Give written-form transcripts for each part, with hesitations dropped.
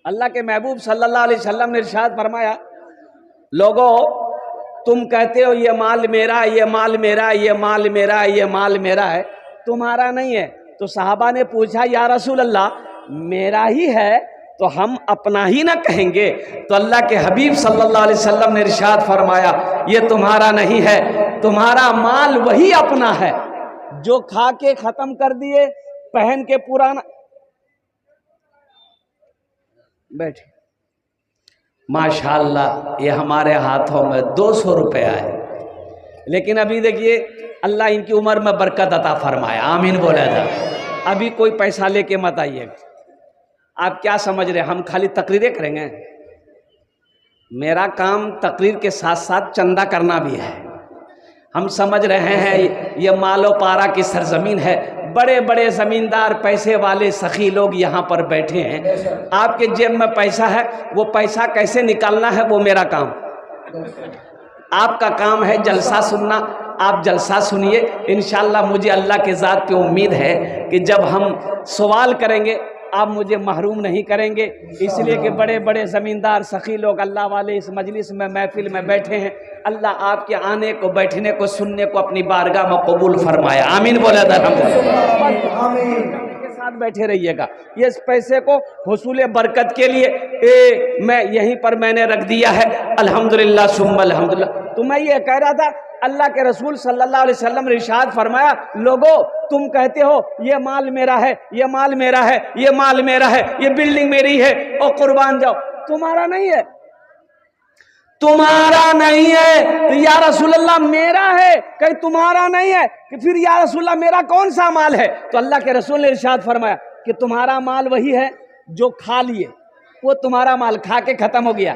अल्लाह के महबूब सल्लल्लाहु अलैहि वसल्लम ने इरशाद फरमाया, लोगों तुम कहते हो ये माल मेरा, ये माल मेरा, ये माल मेरा, ये माल मेरा है, तुम्हारा नहीं है। तो सहाबा ने पूछा, या रसूल अल्लाह मेरा ही है तो हम अपना ही ना कहेंगे? तो अल्लाह के हबीब सल्लल्लाहु अलैहि वसल्लम ने इरशाद फरमाया, ये तुम्हारा नहीं है, तुम्हारा माल वही अपना है जो खा के खत्म कर दिए, पहन के पुराना। बैठे। माशाअल्लाह ये हमारे हाथों में 200 रुपया है, लेकिन अभी देखिए अल्लाह इनकी उम्र में बरकत अता फरमाया, आमीन बोला जा। अभी कोई पैसा लेके मत आइए। आप क्या समझ रहे, हम खाली तकरीरें करेंगे? मेरा काम तकरीर के साथ साथ चंदा करना भी है। हम समझ रहे हैं ये मालो पारा की सरजमीन है, बड़े बड़े ज़मींदार पैसे वाले सखी लोग यहाँ पर बैठे हैं। आपके जेब में पैसा है, वो पैसा कैसे निकालना है वो मेरा काम। आपका काम है जलसा सुनना, आप जलसा सुनिए। इंशाअल्लाह मुझे अल्लाह के ज़ात पे उम्मीद है कि जब हम सवाल करेंगे आप मुझे महरूम नहीं करेंगे, इसलिए कि बड़े बड़े ज़मींदार सखी लोग अल्लाह वाले इस मजलिस में महफिल में बैठे हैं। अल्लाह आपके आने को, बैठने को, सुनने को अपनी बारगाह में कबूल फरमाया, आमीन बोला था। के साथ बैठे रहिएगा। ये इस पैसे को हुसूल बरकत के लिए मैं यहीं पर मैंने रख दिया है, अल्हम्दुलिल्लाह सुम्मा अल्हम्दुलिल्लाह। तो मैं ये कह रहा था, अल्लाह के रसूल सल्लल्लाहु अलैहि वसल्लम ने इरशाद फरमाया, लोगों तुम कहते हो ये माल मेरा है, ये माल मेरा है, ये माल मेरा है, ये बिल्डिंग मेरी है, और कुर्बान जाओ, तुम्हारा नहीं है, तुम्हारा नहीं है। तो या रसूल अल्लाह मेरा है, कहीं तुम्हारा नहीं है, कि फिर या रसूल अल्लाह मेरा कौन सा माल है? तो अल्लाह के रसूल ने इरशाद फरमाया कि तुम्हारा माल वही है जो खा लिए, वो तुम्हारा माल खा के खत्म हो गया।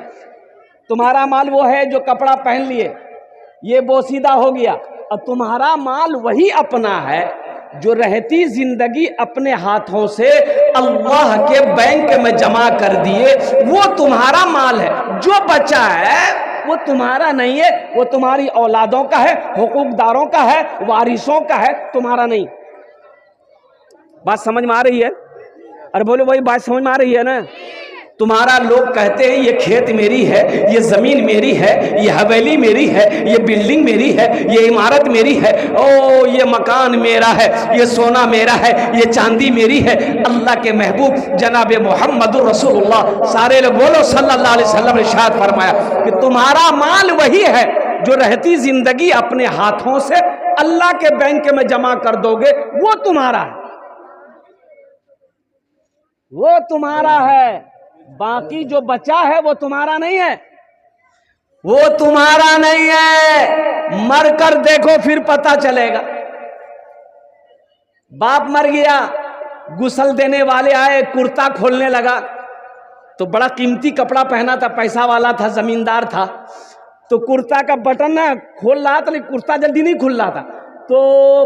तुम्हारा माल वो है जो कपड़ा पहन लिए, ये बोसीदा हो गया। और तुम्हारा माल वही अपना है जो रहती जिंदगी अपने हाथों से अल्लाह के बैंक में जमा कर दिए, वो तुम्हारा माल है। जो बचा है वो तुम्हारा नहीं है, वो तुम्हारी औलादों का है, हुकूकदारों का है, वारिसों का है, तुम्हारा नहीं। बात समझ में आ रही है? अरे बोलो वही बात समझ में आ रही है ना? तुम्हारा लोग कहते हैं ये खेत मेरी है, ये ज़मीन मेरी है, ये हवेली मेरी है, ये बिल्डिंग मेरी है, ये इमारत मेरी है, ओ ये मकान मेरा है, ये सोना मेरा है, ये चांदी मेरी है। अल्लाह के महबूब जनाब मोहम्मदुर रसूलुल्लाह सारे लोग बोलो सल्लल्लाहु अलैहि वसल्लम ने इरशाद फरमाया कि तुम्हारा माल वही है जो रहती जिंदगी अपने हाथों से अल्लाह के बैंक में जमा कर दोगे, वो तुम्हारा है, वो तुम्हारा है। बाकी जो बचा है वो तुम्हारा नहीं है, वो तुम्हारा नहीं है। मर कर देखो फिर पता चलेगा। बाप मर गया, गुस्ल देने वाले आए, कुर्ता खोलने लगा, तो बड़ा कीमती कपड़ा पहना था, पैसा वाला था, जमींदार था, तो कुर्ता का बटन ना खोल रहा था, लेकिन कुर्ता जल्दी नहीं खुल रहा था। तो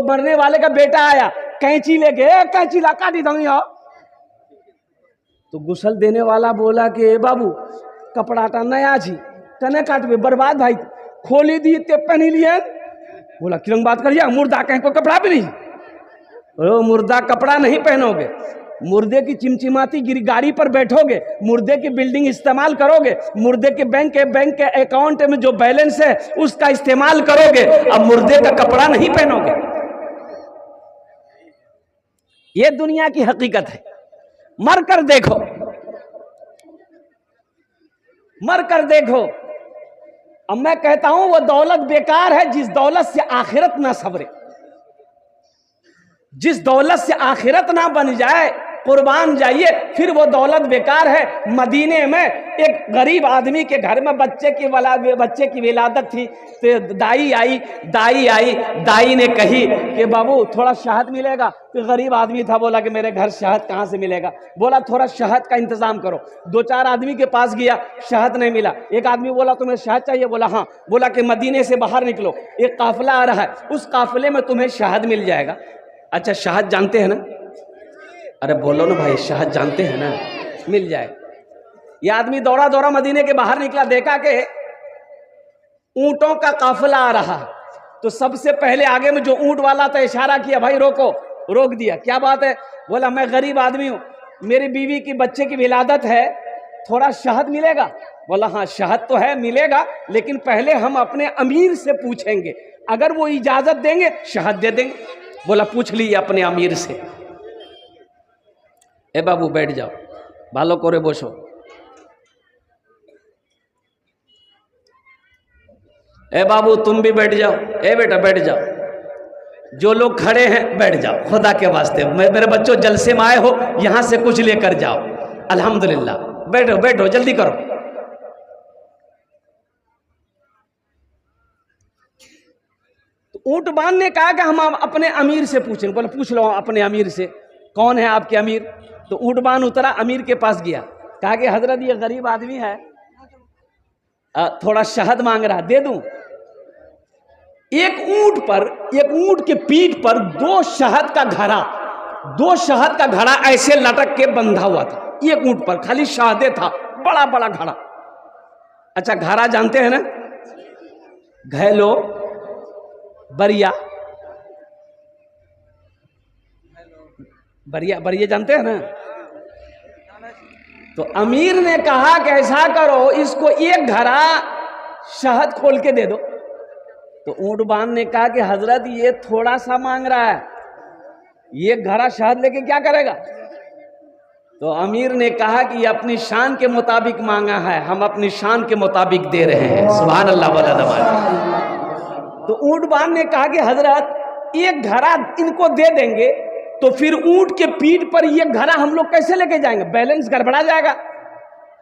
मरने वाले का बेटा आया, कैंची लेके, कैंची ला काटी दूंगी। तो गुस्ल देने वाला बोला कि ए बाबू कपड़ा टा नया छी, तने काटबे बर्बाद भाई, खोली दी ते पहनी लिए। बोला किरण बात करिए, मुर्दा कहीं को कपड़ा भी नहीं। मुर्दा कपड़ा नहीं पहनोगे, मुर्दे की चिमचिमाती गाड़ी पर बैठोगे, मुर्दे की बिल्डिंग इस्तेमाल करोगे, मुर्दे के बैंक के अकाउंट में जो बैलेंस है उसका इस्तेमाल करोगे, अब मुर्दे का कपड़ा नहीं पहनोगे। ये दुनिया की हकीकत है। मर कर देखो, मर कर देखो। अब मैं कहता हूं वो दौलत बेकार है जिस दौलत से आखिरत ना सवरे, जिस दौलत से आखिरत ना बन जाए, कुर्बान जाइए, फिर वो दौलत बेकार है। मदीने में एक गरीब आदमी के घर में बच्चे की विलादत थी, तो दाई आई, दाई ने कही कि बाबू थोड़ा शहद मिलेगा? तो गरीब आदमी था, बोला कि मेरे घर शहद कहाँ से मिलेगा? बोला थोड़ा शहद का इंतजाम करो। 2-4 आदमी के पास गया, शहद नहीं मिला। एक आदमी बोला तुम्हें शहद चाहिए? बोला हाँ। बोला कि मदीने से बाहर निकलो, एक काफिला आ रहा है, उस काफिले में तुम्हें शहद मिल जाएगा। अच्छा शहद जानते हैं ना? अरे बोलो ना भाई, शहद जानते हैं ना? मिल जाए। ये आदमी दौड़ा दौड़ा मदीने के बाहर निकला, देखा कि ऊंटों का काफिला आ रहा। तो सबसे पहले आगे में जो ऊंट वाला था इशारा किया, भाई रोको, रोक दिया। क्या बात है? बोला मैं गरीब आदमी हूँ, मेरी बीवी की बच्चे की विलादत है, थोड़ा शहद मिलेगा? बोला हाँ शहद तो है, मिलेगा, लेकिन पहले हम अपने अमीर से पूछेंगे, अगर वो इजाजत देंगे शहद दे देंगे। बोला पूछ लीजिए अपने अमीर से। ए बाबू बैठ जाओ, भालो कोरे बोसो। ए बाबू तुम भी बैठ जाओ, ए बेटा बैठ जाओ, जो लोग खड़े हैं बैठ जाओ, खुदा के वास्ते मेरे बच्चों जलसे में आए हो, यहां से कुछ लेकर जाओ। अल्हम्दुलिल्लाह, बैठो बैठो जल्दी करो। तो ऊंटबान ने कहा कि हम अपने अमीर से पूछें। बोले पूछ लो अपने अमीर से, कौन है आपके अमीर? तो ऊंटबान उतरा, अमीर के पास गया, कहा कि हजरत ये गरीब आदमी है, थोड़ा शहद मांग रहा, दे दूं? एक ऊंट के पीठ पर दो शहद का घड़ा ऐसे लटक के बंधा हुआ था। एक ऊंट पर खाली शहदे था, बड़ा बड़ा घड़ा। अच्छा घड़ा जानते हैं ना, घैलो, बरिया, बरिया जानते हैं ना? तो अमीर ने कहा कि ऐसा करो, इसको एक घड़ा शहद खोल के दे दो। तो ऊंटबान ने कहा कि हजरत ये थोड़ा सा मांग रहा है, ये घड़ा शहद लेके क्या करेगा? तो अमीर ने कहा कि ये अपनी शान के मुताबिक मांगा है, हम अपनी शान के मुताबिक दे रहे हैं। सुभान अल्लाह वाला नमाज। तो ऊंटबान ने कहा कि हजरत एक घड़ा इनको दे देंगे तो फिर ऊंट के पीठ पर ये घड़ा हम लोग कैसे लेके जाएंगे, बैलेंस गड़बड़ा जाएगा।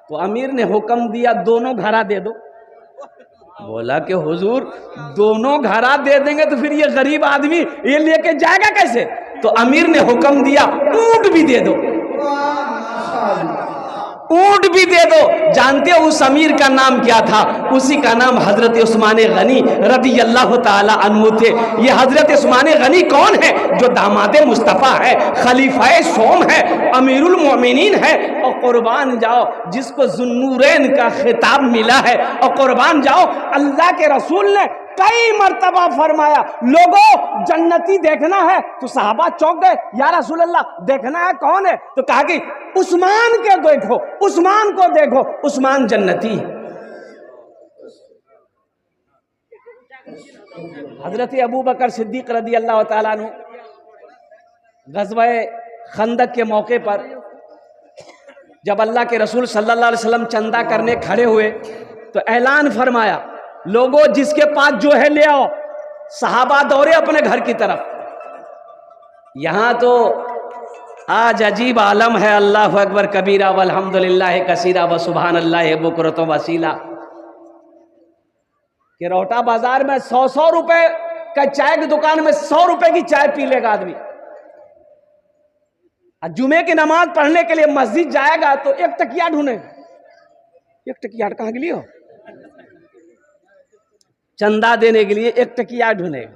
तो अमीर ने हुक्म दिया दोनों घड़ा दे दो। बोला कि हुजूर दोनों घड़ा दे देंगे तो फिर ये गरीब आदमी ये लेके जाएगा कैसे? तो अमीर ने हुक्म दिया ऊंट भी दे दो, ऊंट भी दे दो। जानते हो उस अमीर का नाम क्या था? उसी का नाम हजरत उस्मान गनी रदी अल्लाह ताला अन्हु थे। ये हजरत उस्मान गनी कौन है? जो दामादे मुस्तफ़ा है, खलीफाए सोम है, अमीरुल मोमिनीन है। और कुर्बान जाओ जिसको जुन्नूरैन का खिताब मिला है, और कुर्बान जाओ अल्लाह के रसूल ने कई मर्तबा फरमाया लोगों जन्नती देखना है। तो सहाबा चौंक गए, या रसूल अल्लाह देखना है कौन है? तो कहा कि उस्मान के देखो, उस्मान को देखो, उस्मान जन्नती। हजरत अबू बकर सिद्दीक रदी अल्लाह ताला अन्हु ग़ज़वा खंदक के मौके पर जब अल्लाह के रसूल सल्लल्लाहु अलैहि वसल्लम चंदा करने खड़े हुए तो ऐलान फरमाया लोगों जिसके पास जो है ले आओ। सहाबा दौड़े अपने घर की तरफ। यहां तो आज अजीब आलम है, अल्लाह अकबर कबीरा वल्हम्दुलिल्लाह कसीरा व सुभान अल्लाह बुकरतुम वसीला। कि रोहटा बाजार में 100 रुपए का चाय की दुकान में 100 रुपए की चाय पी लेगा आदमी। जुमे की नमाज पढ़ने के लिए मस्जिद जाएगा तो एक तकिया ढूंढे, एक तकिया कहाँ के लिए हो? चंदा देने के लिए एक तकिया ढूंढेगा।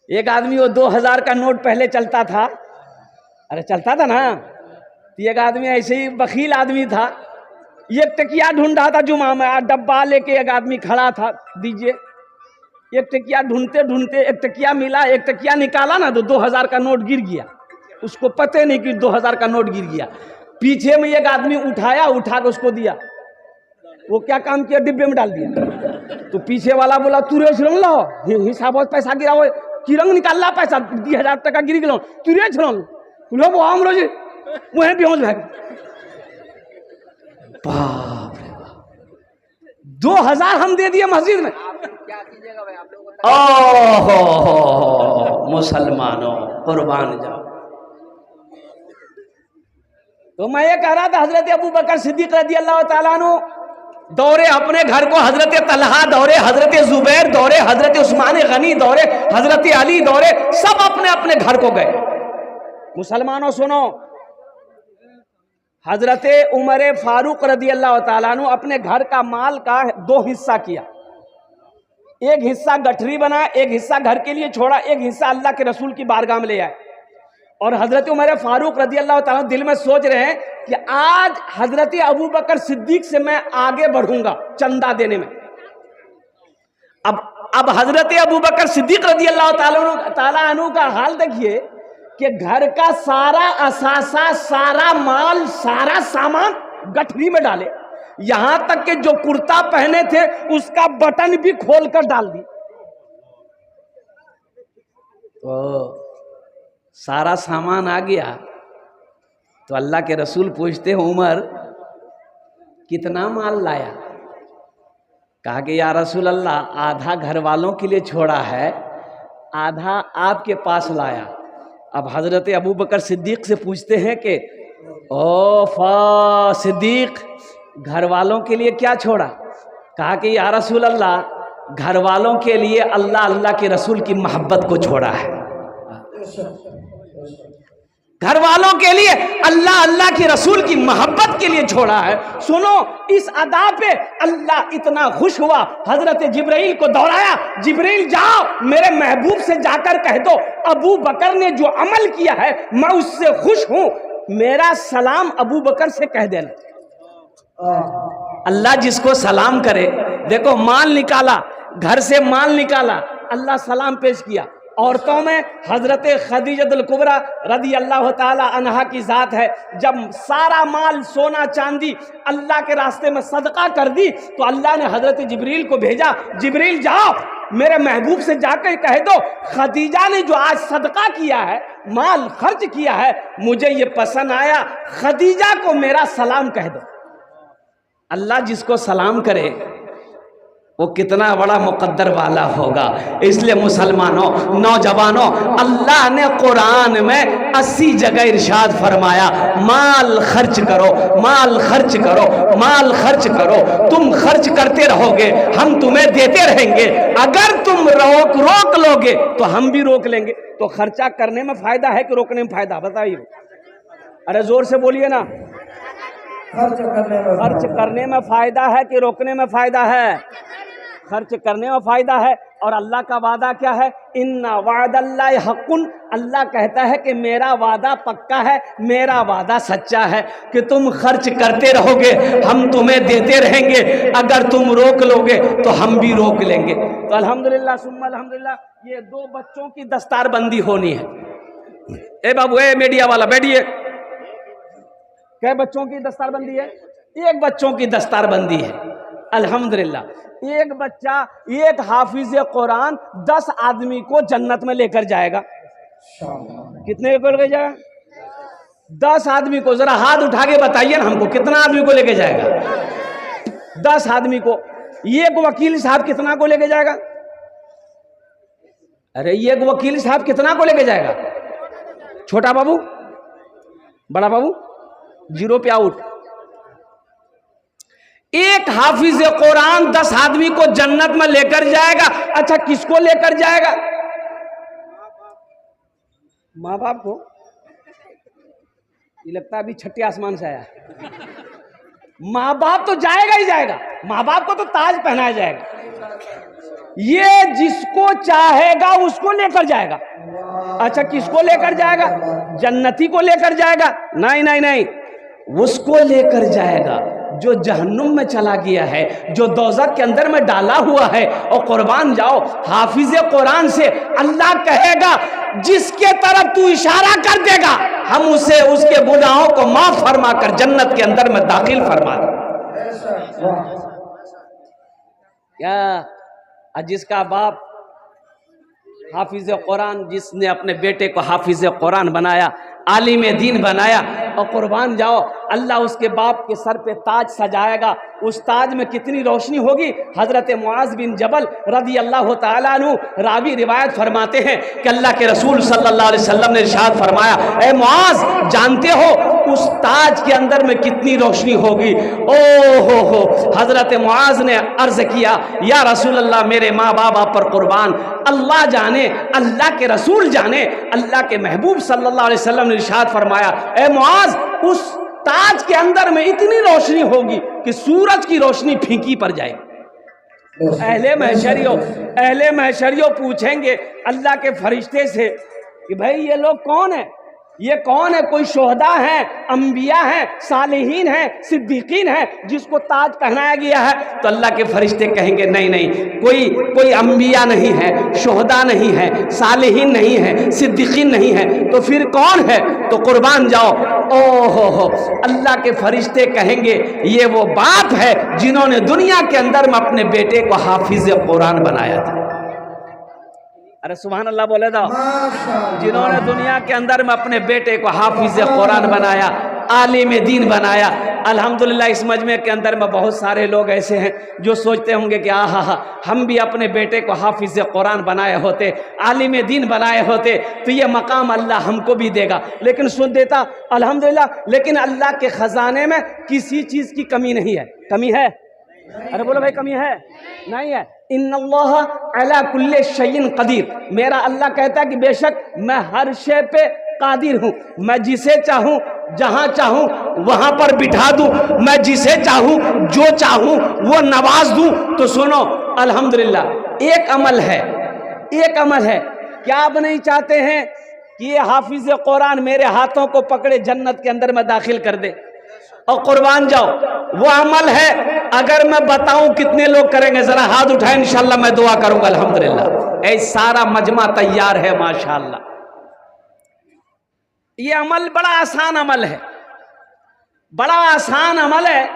एक आदमी वो 2000 का नोट पहले चलता था, अरे चलता था ना, तो एक आदमी ऐसे ही बखील आदमी था, एक तकिया ढूंढ रहा था जुमा में, डब्बा लेके एक आदमी खड़ा था, दीजिए। एक तकिया ढूंढते ढूंढते एक तकिया मिला, एक तकिया निकाला ना तो 2000 का नोट गिर गया। उसको पता नहीं कि 2000 का नोट गिर गया। पीछे में एक आदमी उठाया, उठा के उसको दिया। वो क्या काम किया, डिब्बे में डाल दिया। तो पीछे वाला बोला तू रेच रंग लो, हिसाब पैसा गिरा हो कि रंग निकाल ला, पैसा 2000 टका गिर गलो, तू रेच रंग लो, वो हम रोज वहीं बेहोश भाग। बाप रे बाप, 2000 हम दे दिए मस्जिद में। क्या कीजिएगा भाई आप लोग? ओहो मुसलमानों कुर्बान जाओ। तो मैं ये कह रहा था हजरत अबू बकर सिद्दीक रज़ी अल्लाह ताला अन्हु दौरे अपने घर को, हजरत तलहा दौरे, हजरत जुबैर दौरे, हजरत उस्मान गनी दौरे, हजरत अली दौरे, सब अपने अपने घर को गए। मुसलमानों सुनो, हजरत उमर फारूक रज़ी अल्लाह ताला अन्हु अपने घर का माल का 2 हिस्सा किया। एक हिस्सा गठरी बनाया, एक हिस्सा घर के लिए छोड़ा, एक हिस्सा अल्लाह के रसूल की बारगाह में ले आए। और हजरत उमर फारूक रज़ी अल्लाह ताला दिल में सोच रहे हैं कि आज हजरत अबू बकर सिद्दीक से मैं आगे बढ़ूंगा चंदा देने में। अब हजरत अबू बकर सिद्दीक रज़ी अल्लाह ताला अन्हु का हाल देखिए कि घर का सारा असासा, सारा माल, सारा सामान गठरी में डाले, यहां तक कि जो कुर्ता पहने थे उसका बटन भी खोलकर डाल दी। तो सारा सामान आ गया तो अल्लाह के रसूल पूछते हैं उमर कितना माल लाया? कहा कि या रसूल अल्लाह आधा घर वालों के लिए छोड़ा है, आधा आपके पास लाया। अब हजरत अबू बकर सिद्दीक से पूछते हैं कि ओ सिद्दीक घर वालों के लिए क्या छोड़ा? कहा कि या रसूल अल्लाह घर वालों के लिए अल्लाह अल्लाह के रसूल की मोहब्बत को छोड़ा है। घर वालों के लिए अल्लाह अल्लाह के रसूल की मोहब्बत के लिए छोड़ा है। सुनो, इस अदा पे अल्लाह इतना खुश हुआ, हजरत जिब्राइल को दौड़ाया, जिब्राइल जाओ मेरे महबूब से जाकर कह दो अबू बकर ने जो अमल किया है मैं उससे खुश हूं, मेरा सलाम अबू बकर से कह देना। अल्लाह जिसको सलाम करे, देखो माल निकाला, घर से माल निकाला, अल्लाह सलाम पेश किया। औरतों में हजरत खदीजतुल कुबरा रदी अल्लाह ताला अन्हा की जात है, जब सारा माल सोना चांदी अल्लाह के रास्ते में सदका कर दी तो अल्लाह ने हजरत जिब्रील को भेजा, जिब्रील जाओ मेरे महबूब से जाकर कह दो खदीजा ने जो आज सदका किया है, माल खर्च किया है, मुझे ये पसंद आया, खदीजा को मेरा सलाम कह दो। अल्लाह जिसको सलाम करे वो कितना बड़ा मुकद्दर वाला होगा। इसलिए मुसलमानों, नौजवानों, अल्लाह ने कुरान में 80 जगह इरशाद फरमाया माल खर्च करो, माल खर्च करो, माल खर्च करो। तुम खर्च करते रहोगे हम तुम्हें देते रहेंगे, अगर तुम रोक लोगे तो हम भी रोक लेंगे। तो खर्चा करने में फायदा है कि रोकने में फायदा? बताइए, अरे जोर से बोलिए ना। खर्च करने में फायदा है कि रोकने में फायदा है? खर्च करने में फायदा है। और अल्लाह का वादा क्या है? इन्ना वादल्लाहि हक़्क़ुन, अल्लाह कहता है कि मेरा वादा पक्का है, मेरा वादा सच्चा है कि तुम खर्च करते रहोगे हम तुम्हें देते रहेंगे, अगर तुम रोक लोगे तो हम भी रोक लेंगे। तो अल्हम्दुलिल्लाह सुम्मा अल्हम्दुलिल्लाह, ये 2 बच्चों की दस्तारबंदी होनी है। ए बाबू, ए मीडिया वाला बैठिए। कै बच्चों की दस्तारबंदी है? 1 बच्चों की दस्तारबंदी है। अल्हम्दुलिल्लाह, एक बच्चा, एक हाफिज कुरान 10 आदमी को जन्नत में लेकर जाएगा। कितने को लेकर जाएगा? 10 आदमी को। जरा हाथ उठा के बताइए ना हमको, कितना आदमी को लेकर जाएगा? 10 आदमी को। एक वकील साहब कितना को लेकर जाएगा? अरे एक वकील साहब कितना को लेकर जाएगा? छोटा बाबू, बड़ा बाबू, 0 पे आउट। एक हाफिज कुरान 10 आदमी को जन्नत में लेकर जाएगा। अच्छा, किसको लेकर जाएगा? माँ बाप को। ये लगता है अभी छठे आसमान से आया। माँ बाप तो जाएगा ही जाएगा, माँ बाप को तो ताज पहनाया जाएगा। ये जिसको चाहेगा उसको लेकर जाएगा। अच्छा, किसको लेकर जाएगा? जन्नती को लेकर जाएगा? नहीं नहीं नहीं, उसको लेकर जाएगा जो जहन्नुम में चला गया है, जो दोज़ख के अंदर में डाला हुआ है। और कुर्बान जाओ, हाफिज कुरान से अल्लाह कहेगा जिसके तरफ तू इशारा कर देगा हम उसे उसके गुनाहों को माफ फरमा कर जन्नत के अंदर में दाखिल फरमा दे। क्या जिसका बाप हाफिज कुरान, जिसने अपने बेटे को हाफिज कुरान बनाया, आलिम दीन बनाया, और कुर्बान जाओ अल्लाह उसके बाप के सर पे ताज सजाएगा। उस ताज में कितनी रोशनी होगी। हजरत मुआज बिन जबल रदी अल्लाह ताला अन्हु रावी रिवायत फरमाते हैं कि अल्लाह के रसूल सल्लल्लाहु अलैहि वसल्लम ने इरशाद फरमाया, ए मुआज, जानते हो उस ताज के अंदर में कितनी रोशनी होगी? ओ हो, हजरत मुआज ने अर्ज किया, या रसूल अल्लाह, मेरे माँ बाप आप पर कुर्बान, अल्लाह जाने, अल्लाह के रसूल जाने, अल्लाह के महबूब सल्लल्लाहु अलैहि वसल्लम ने इरशाद फरमाया, ए मुआज, उस ताज के अंदर में इतनी रोशनी होगी कि सूरज की रोशनी फीकी पड़ जाएगी। अहले महशरियों पूछेंगे अल्लाह के फरिश्ते से कि भाई ये लोग कौन है? ये कौन है? कोई शोहदा है, अंबिया है, सालिहीन है, सिद्दीकीन है, जिसको ताज पहनाया गया है। तो अल्लाह के फरिश्ते कहेंगे नहीं नहीं, कोई अंबिया नहीं है, शोहदा नहीं है, सालिहीन नहीं है, सिद्दीकीन नहीं है, तो फिर कौन है? तो कुर्बान जाओ। ओहो, अल्लाह के फरिश्ते कहेंगे ये वो बाप है जिन्होंने दुनिया के अंदर में अपने बेटे को हाफिज कुरान बनाया था। अरे सुभान अल्लाह बोले दो। जिन्होंने दुनिया के अंदर में अपने बेटे को हाफिज कुरान बनाया, आलिम दीन बनाया। अल्हम्दुलिल्लाह इस मजमे के अंदर में बहुत सारे लोग ऐसे हैं जो सोचते होंगे कि आहा हम भी अपने बेटे को हाफिज कुरान बनाए होते, आलिम दीन बनाए होते तो ये मकाम अल्लाह हमको भी देगा। लेकिन सुन देता अल्हम्दुलिल्लाह। लेकिन अल्लाह के ख़जाने में किसी चीज़ की कमी नहीं है। कमी है? अरे बोलो भाई, कमी है? नहीं है। इन्नल्लाह अला कुल्ले शैइन कदीर। मेरा अल्लाह कहता है कि बेशक मैं हर शे पे कादिर हूँ। मैं जिसे चाहूँ जहाँ चाहूँ वहाँ पर बिठा दूँ, मैं जिसे चाहूँ जो चाहूँ वो नवाज दूँ। तो सुनो अल्हम्दुलिल्लाह एक अमल है, एक अमल है। क्या आप नहीं चाहते हैं कि ये हाफिज कुरान मेरे हाथों को पकड़े जन्नत के अंदर में दाखिल कर दे और कुर्बान जाओ? वो अमल है। अगर मैं बताऊं कितने लोग करेंगे? जरा हाथ उठाएं, इंशाल्लाह मैं दुआ करूंगा। अल्हम्दुलिल्लाह ऐ सारा मजमा तैयार है माशाल्लाह। ये अमल बड़ा आसान अमल है, बड़ा आसान अमल है।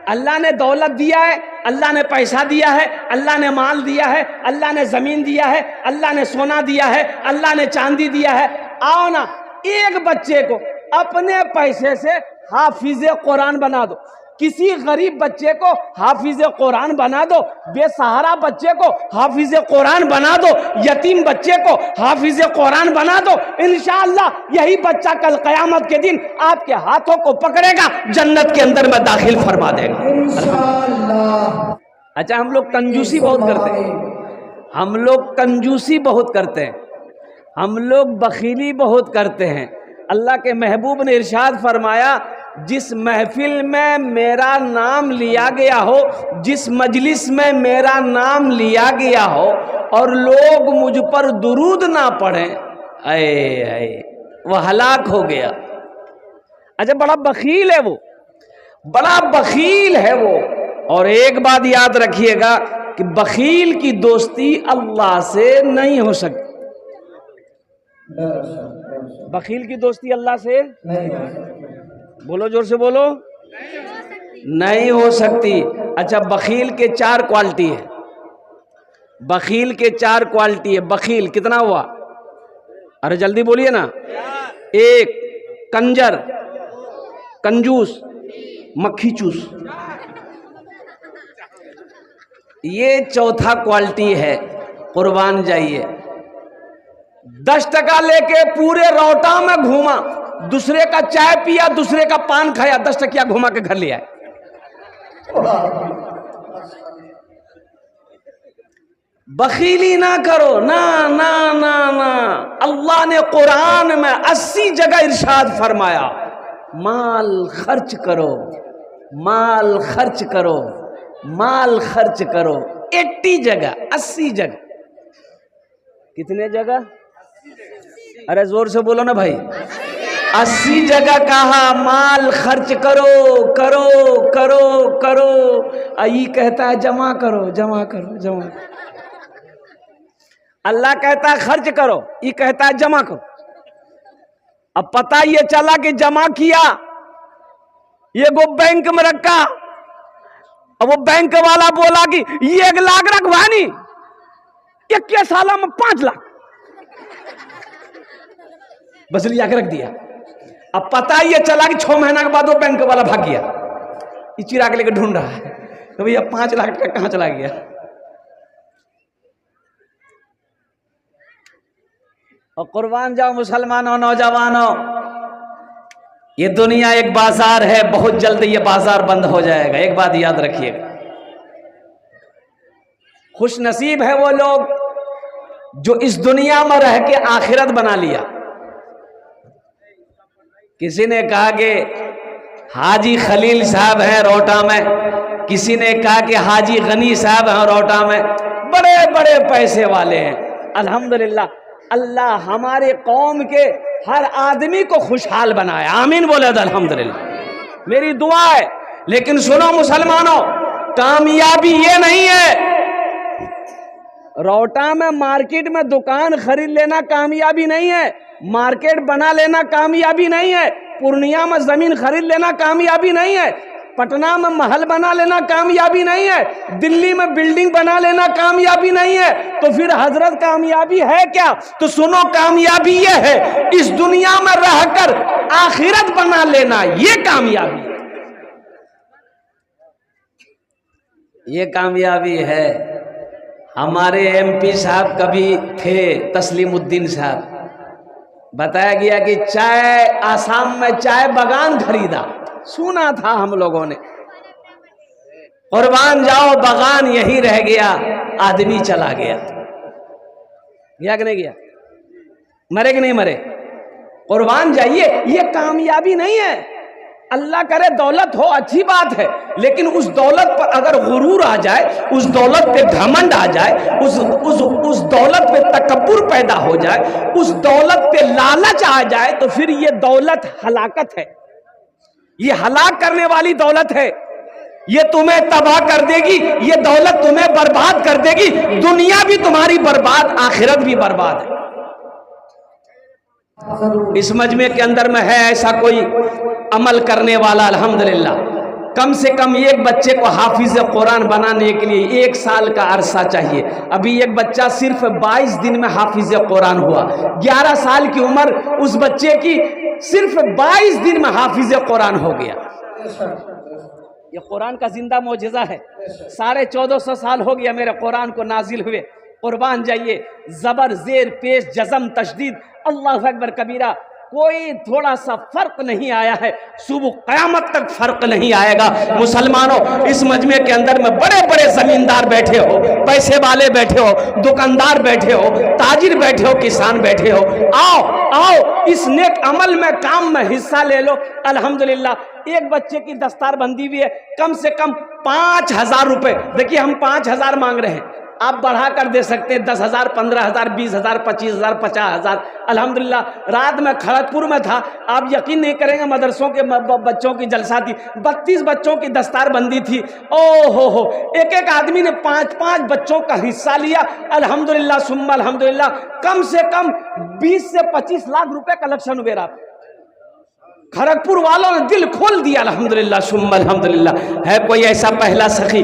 अल्लाह ने दौलत दिया है, अल्लाह ने पैसा दिया है, अल्लाह ने माल दिया है, अल्लाह ने जमीन दिया है, अल्लाह ने सोना दिया है, अल्लाह ने चांदी दिया है। आओ ना, एक बच्चे को अपने पैसे से हाफिज कुरान बना दो, किसी गरीब बच्चे को हाफिज कुरान बना दो, बेसहारा बच्चे को हाफिज कुरान बना दो, यतीम बच्चे को हाफिज कुरान बना दो। इंशाअल्लाह यही बच्चा कल क़यामत के दिन आपके हाथों को पकड़ेगा, जन्नत के अंदर में दाखिल फरमा देगा इंशाअल्लाह। अच्छा, हम लोग कंजूसी बहुत करते हैं, हम लोग कंजूसी बहुत करते हैं, हम लोग बखीली बहुत करते हैं। अल्लाह के महबूब ने इरशाद फरमाया, जिस महफिल में मेरा नाम लिया गया हो, जिस मजलिस में मेरा नाम लिया गया हो और लोग मुझ पर दुरूद ना पढ़ें, अये वो हलाक हो गया। अच्छा, बड़ा बखील है वो, बड़ा बखील है वो। और एक बात याद रखिएगा कि बखील की दोस्ती अल्लाह से नहीं हो सकती। बखील की दोस्ती अल्लाह से नहीं हो सकती। बोलो, जोर से बोलो। नहीं हो सकती। अच्छा, बखील के 4 क्वालिटी है, बखील के 4 क्वालिटी है। बखील कितना हुआ? अरे जल्दी बोलिए ना। 1 कंजर, कंजूस, मक्खी चूस। ये चौथा क्वालिटी है। कुर्बान जाइए। 10 टका लेके पूरे रोटा में घूमा, दूसरे का चाय पिया, दूसरे का पान खाया, 10 टकिया घुमा के घर ले आए। बखीली ना करो, ना ना ना ना। अल्लाह ने कुरान में 80 जगह इरशाद फरमाया, माल खर्च करो, माल खर्च करो, माल खर्च करो। 80 जगह, 80 जगह। कितने जगह? अरे जोर से बोलो ना भाई। 80 जगह कहा माल खर्च करो करो करो करो। ये कहता है जमा करो जमा करो जमा। अल्लाह कहता है खर्च करो, ये कहता है जमा करो। अब पता ये चला कि जमा किया, ये वो बैंक में रखा, अब वो बैंक वाला बोला कि ये 1 लाख रखवानी, 21 साल में 5 लाख बस लिया के रख दिया। अब पता ये चला कि 6 महीना के बाद वो बैंक वाला भाग गया, ये चिरा के लेकर ढूंढ रहा है तो भैया 5 लाख टका कहां चला गया। और कुर्बान जाओ मुसलमानों, नौजवानों, ये दुनिया एक बाजार है, बहुत जल्द ये बाजार बंद हो जाएगा। एक बात याद रखिएगा, खुश नसीब है वो लोग जो इस दुनिया में रह के आखिरत बना लिया। किसी ने कहा कि हाजी खलील साहब हैं रोटा में, किसी ने कहा कि हाजी गनी साहब हैं रोटा में, बड़े बड़े पैसे वाले हैं। अल्हम्दुलिल्लाह अल्लाह हमारे कौम के हर आदमी को खुशहाल बनाए, आमीन बोले तो अल्हम्दुलिल्लाह, मेरी दुआ है। लेकिन सुनो मुसलमानों, कामयाबी ये नहीं है रोहटा में मार्केट में दुकान खरीद लेना कामयाबी नहीं है, मार्केट बना लेना कामयाबी नहीं है, पूर्णिया में जमीन खरीद लेना कामयाबी नहीं है, पटना में महल बना लेना कामयाबी नहीं है, दिल्ली में बिल्डिंग बना लेना कामयाबी नहीं है। तो फिर हजरत कामयाबी है क्या? तो सुनो, कामयाबी ये है इस दुनिया में रहकर आखिरत बना लेना, ये कामयाबी है, ये कामयाबी है। हमारे एमपी साहब कभी थे, तस्लीमुद्दीन साहब, बताया गया कि चाय आसाम में चाय बागान खरीदा, सुना था हम लोगों ने, कुर्बान जाओ बागान यही रह गया, आदमी चला गया, गया कि नहीं गया, मरे कि नहीं मरे, कुर्बान जाइए, ये कामयाबी नहीं है। अल्लाह करे दौलत हो अच्छी बात है, लेकिन उस दौलत पर अगर गुरूर आ जाए, उस दौलत पे घमंड आ जाए, उस दौलत पे तकब्बुर पैदा हो जाए, उस दौलत पे लालच आ जाए, तो फिर ये दौलत हलाकत है, ये हलाक करने वाली दौलत है, ये तुम्हें तबाह कर देगी, ये दौलत तुम्हें बर्बाद कर देगी, दुनिया भी तुम्हारी बर्बाद, आखिरत भी बर्बाद है। इस मजमे के अंदर में है ऐसा कोई अमल करने वाला, अल्हम्दुलिल्लाह, कम से कम एक बच्चे को हाफिज कुरान बनाने के लिए 1 साल का अरसा चाहिए। अभी एक बच्चा सिर्फ 22 दिन में हाफिज कुरान हुआ, 11 साल की उम्र उस बच्चे की, सिर्फ 22 दिन में हाफिज कुरान हो गया। ये कुरान का जिंदा मौजज़ा है। 1450 साल हो गया मेरे कुरान को नाजिल हुए, कुर्बान जाइए, जबर जेर पेश जज़म तशदीद, अल्लाह अकबर कबीरा, कोई थोड़ा सा फर्क नहीं आया है, सुबह क़यामत तक फर्क नहीं आएगा। मुसलमानों, इस मजमे के अंदर में बड़े बड़े जमींदार बैठे हो, पैसे वाले बैठे हो, दुकानदार बैठे हो, ताजिर बैठे हो, किसान बैठे हो, आओ आओ इस नेक अमल में, काम में हिस्सा ले लो। अल्हम्दुलिल्लाह एक बच्चे की दस्तार बंदी हुई है, कम से कम 5000 रुपये, देखिए हम 5000 मांग रहे हैं, आप बढ़ा कर दे सकते हैं 10,000, 15,000, 20,000, 25,000, 50,000। अल्हम्दुलिल्लाह रात में खड़गपुर में था, आप यकीन नहीं करेंगे, मदरसों के बच्चों की जलसा थी, 32 बच्चों की दस्तार बंदी थी, ओ हो, एक एक आदमी ने 5-5 बच्चों का हिस्सा लिया। अल्हम्दुलिल्लाह सुम्मा अल्हम्दुलिल्लाह, कम से कम 20 से 25 लाख रुपए कलेक्शन हुए रात। खड़गपुर वालों ने दिल खोल दिया, अल्हम्दुलिल्लाह सुम्मा अल्हम्दुलिल्लाह। है कोई ऐसा पहला सखी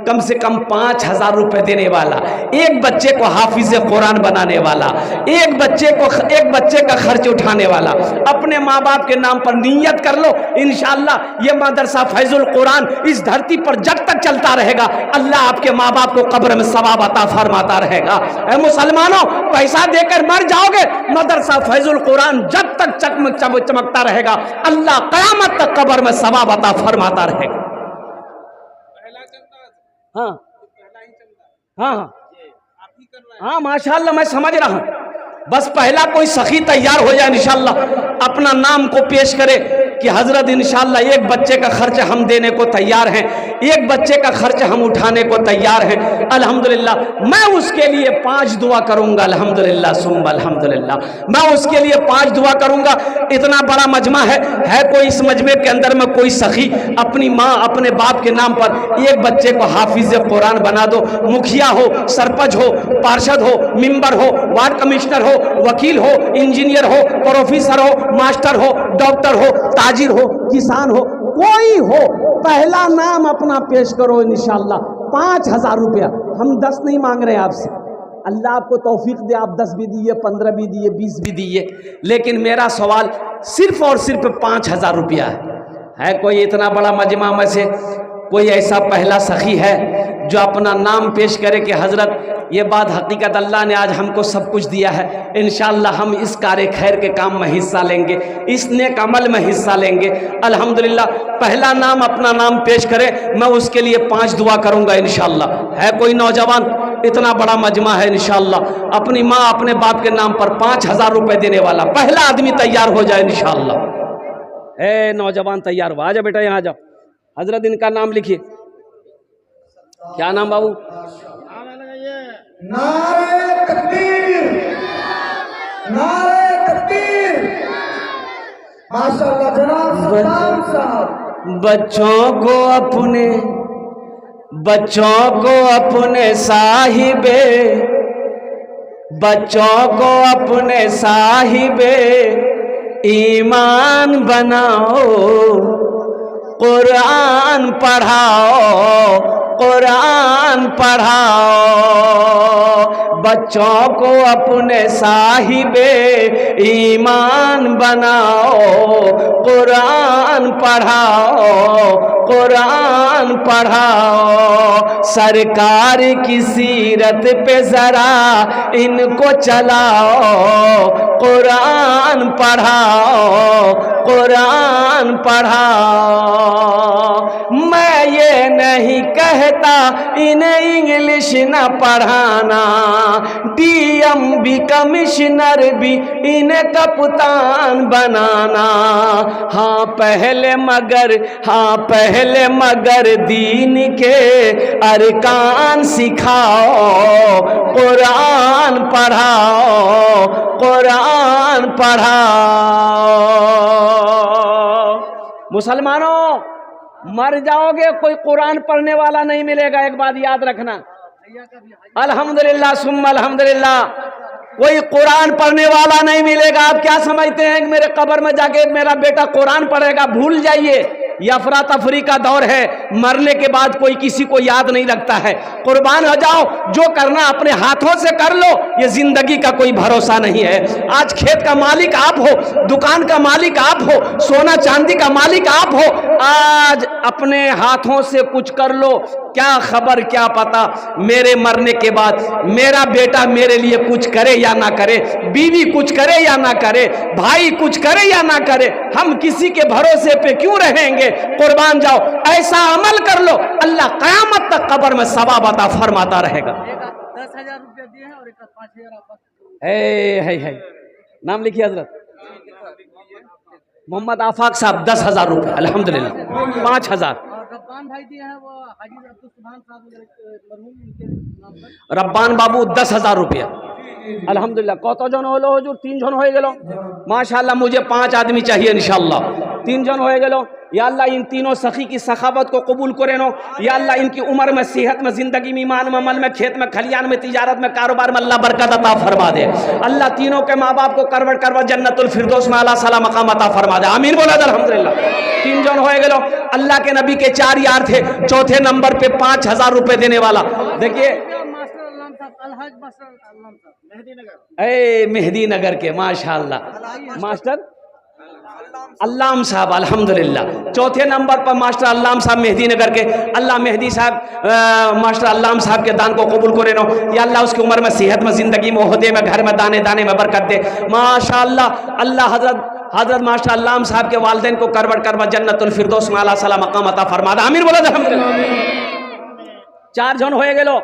कम से कम 5,000 रुपए देने वाला, एक बच्चे को हाफिज कुरान बनाने वाला, एक बच्चे का खर्च उठाने वाला, अपने माँ बाप के नाम पर नियत कर लो, इंशाअल्लाह ये मदरसा फैजुल कुरान इस धरती पर जब तक चलता रहेगा, अल्लाह आपके माँ बाप को कब्र में सवाब अता फरमाता रहेगा। ऐ मुसलमानों, पैसा देकर मर जाओगे, मदरसा फैजुल कुरान जब तक चमकता रहेगा, अल्लाह क़यामत तक कब्र में सवाब अता फरमाता रहेगा। हाँ हाँ हाँ हाँ माशाल्लाह, मैं समझ रहा हूँ, बस पहला कोई सखी तैयार हो जाए इंशाल्लाह, अपना नाम को पेश करे कि हजरत इंशाल्लाह एक बच्चे का खर्च हम देने को तैयार हैं, एक बच्चे का खर्च हम उठाने को तैयार हैं। अल्हम्दुलिल्लाह मैं उसके लिए 5 दुआ करूंगा, अल्हम्दुलिल्लाह सुम्मा अल्हम्दुलिल्लाह, मैं उसके लिए 5 दुआ करूंगा। इतना बड़ा मजमा है कोई इस मजमे के अंदर में कोई सखी अपनी माँ अपने बाप के नाम पर एक बच्चे को हाफिज कुरान बना दो, मुखिया हो, सरपंच हो, पार्षद हो, मेंबर हो, वार्ड कमिश्नर हो, वकील हो, इंजीनियर हो, प्रोफेसर हो, मास्टर हो, डॉक्टर हो, ताजिर हो, किसान हो, कोई हो, पहला नाम अपना पेश करो इंशाअल्लाह। 5,000 रुपया, हम 10 नहीं मांग रहे आपसे, अल्लाह आपको तौफीक दे, आप 10 भी दिए, 15 भी दिए, 20 भी दिए, लेकिन मेरा सवाल सिर्फ और सिर्फ 5,000 रुपया है। कोई इतना बड़ा मजमा में से कोई ऐसा पहला सखी है जो अपना नाम पेश करे कि हजरत ये बात हकीकत अल्लाह ने आज हमको सब कुछ दिया है, इंशाअल्लाह हम इस कार्य खैर के काम में हिस्सा लेंगे, इस नेक अमल में हिस्सा लेंगे। अल्हम्दुलिल्लाह पहला नाम अपना नाम पेश करे, मैं उसके लिए 5 दुआ करूंगा इंशाअल्लाह। है कोई नौजवान, इतना बड़ा मजमा है इंशाअल्लाह, अपनी माँ अपने बाप के नाम पर 5,000 रुपये देने वाला पहला आदमी तैयार हो जाए इंशाअल्लाह। ए नौजवान तैयार हो, आ जाओ बेटा, यहाँ आ जाओ, हजरत इनका नाम लिखिए। क्या नाम बाबू? नारे तकबीर, नारे तकबीर। माशाअल्लाह जनाब सद्दाम साहब। बच्चों को अपने साहिबे ईमान बनाओ, कुरान पढ़ाओ। बच्चों को अपने साहिबे ईमान बनाओ, कुरान पढ़ाओ। सरकार की सीरत पे जरा इनको चलाओ, कुरान पढ़ाओ। मैं ये नहीं कहता इन्हें इंग्लिश न पढ़ाना, डीएम भी कमिश्नर भी इन्हें कप्तान बनाना। हाँ पहले मगर दीन के अरकान सिखाओ, कुरान पढ़ाओ। मुसलमानों, मर जाओगे कोई कुरान पढ़ने वाला नहीं मिलेगा, एक बात याद रखना। अल्हम्दुलिल्लाह सुम्मा अल्हम्दुलिल्लाह, कोई कुरान पढ़ने वाला नहीं मिलेगा। आप क्या समझते हैं कि मेरे कब्र में जाके मेरा बेटा कुरान पढ़ेगा? भूल जाइए, ये अफरा तफरी का दौर है। मरने के बाद कोई किसी को याद नहीं रखता है। कुर्बान हो जाओ, जो करना अपने हाथों से कर लो। ये जिंदगी का कोई भरोसा नहीं है। आज खेत का मालिक आप हो, दुकान का मालिक आप हो, सोना चांदी का मालिक आप हो। आज अपने हाथों से कुछ कर लो, क्या खबर क्या पता मेरे मरने के बाद मेरा बेटा मेरे लिए कुछ करे या ना करे, बीवी कुछ करे या ना करे, भाई कुछ करे या ना करे। हम किसी के भरोसे पे क्यों रहेंगे? कुर्बान जाओ, ऐसा अमल कर लो, अल्लाह कयामत तक कब्र में सवाब अता फरमाता रहेगा। 10,000 रुपया दिए हैं और एक 5,000 आपस। है नाम लिखिए हजरत मोहम्मद आफाक साहब, 10,000 रुपये अल्हम्दुलिल्लाह। 5,000 रब्बान भाई दिए हैं, वो हाजी अब्दुल सुभान साहब मरहूम, उनके नाम पर। रब्बान बाबू 10,000 रुपया अल्हम्दुलिल्लाह। कत जन होलो हुजूर? 3 जन हो गेलो माशाअल्लाह। मुझे 5 आदमी चाहिए इंशाअल्लाह। 3 जन हो गेलो। या अल्लाह इन तीनों सखी की सखावत को कबूल करे नो। या अल्लाह इनकी उम्र में, सेहत में, जिंदगी में, ईमान में, अमल में, खेत में, खलियान में, तिजारत में, कारोबार में अल्लाह बरकत अता फरमा दे। अल्लाह तीनों के माँ बाप को करवट जन्नतुल फिरदौस में आला साला मकाम अता फरमा दे। आमीन बोला अल्हम्दुलिल्लाह। 3 जन हो गेलो। अल्लाह के नबी के 4 यार थे, चौथे नंबर पे 5,000 रुपए देने वाला। देखिए मेहदी नगर के माशाअल्लाह मास्टर अल्लाम साहब अल्हम्दुलिल्लाह। चौथे नंबर पर मास्टर अल्लाम साहब मेहदी नगर के। अल्लाह मेहदी साहब मास्टर अल्लाम साहब के दान को कबूल करे नो। या अल्लाह उसकी उम्र में, सेहत में, जिंदगी में, ओहदे में, घर में, दाने दाने में बरकत दे माशाअल्लाह। अल्लाह हजरत मास्टर अल्लाम साहब के वालिदैन को करवट जन्नतुल फिरदौस में आला साला मकाम अता फरमा दे। आमीन बोला अल्हम्दुलिल्लाह। 4 जन हो गेलो।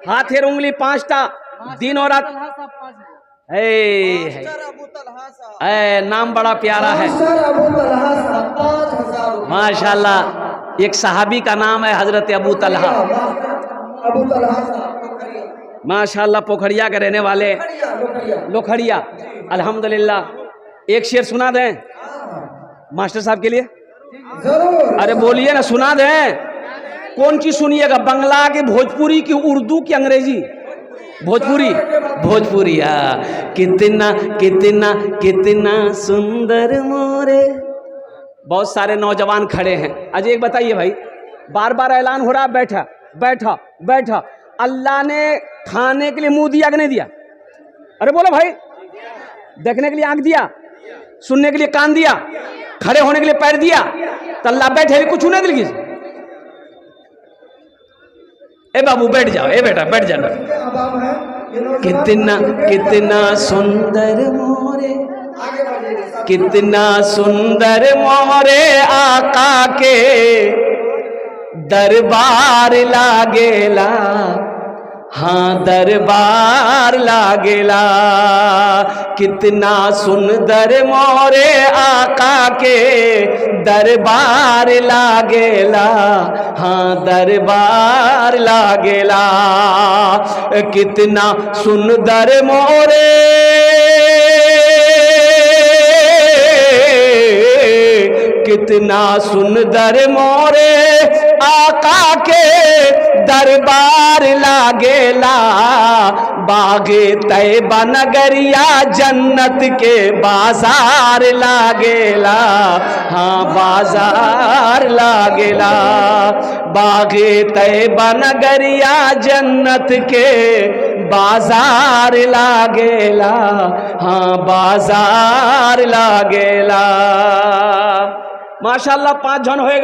हाथेर उंगली 5टा, दिन और रात। नाम बड़ा प्यारा है माशाल्लाह। एक सहाबी का नाम है हजरत अबू तलहा माशाल्लाह, पोखरिया के रहने वाले, लोखड़िया अल्हम्दुलिल्लाह। एक शेर सुना दें मास्टर साहब के लिए? अरे बोलिए ना, सुना दें। कौन सी सुनिएगा? बंगला की, भोजपुरी की, उर्दू की, अंग्रेजी? भोजपुरी। कितना सुंदर मोरे। बहुत सारे नौजवान खड़े हैं। आज एक बताइए भाई, बार बार ऐलान हो रहा है बैठा। अल्लाह ने खाने के लिए मुंह दिया कि नहीं दिया? अरे बोलो भाई। देखने के लिए आंख दिया, सुनने के लिए कान दिया, खड़े होने के लिए पैर दिया, तो अल्लाह बैठे भी कुछ नहीं दिल। ए बाबू बैठ जाओ, ए बेटा बैठ जाना। कितना सुंदर मोरे, कितना सुंदर मोरे आका के दरबार लागेला। हाँ दरबार लागेला। कितना सुंदर मोरे आका के दरबार लागेला। हाँ दरबार लागेला। कितना सुंदर मोरे कितना सुंदर मोरे आका के दरबार लागेला, बागे तैबा नगरिया जन्नत के बाजार लागेला, हाँ बाजार लागेला, बागे तैबा नगरिया जन्नत के बाजार लागेला, हाँ बाजार लागेला। माशाअल्लाह 5 जन हो गए।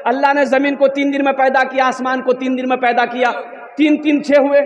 अल्लाह ने जमीन को 3 दिन में पैदा किया, आसमान को 3 दिन में पैदा किया, 3 3 6 हुए।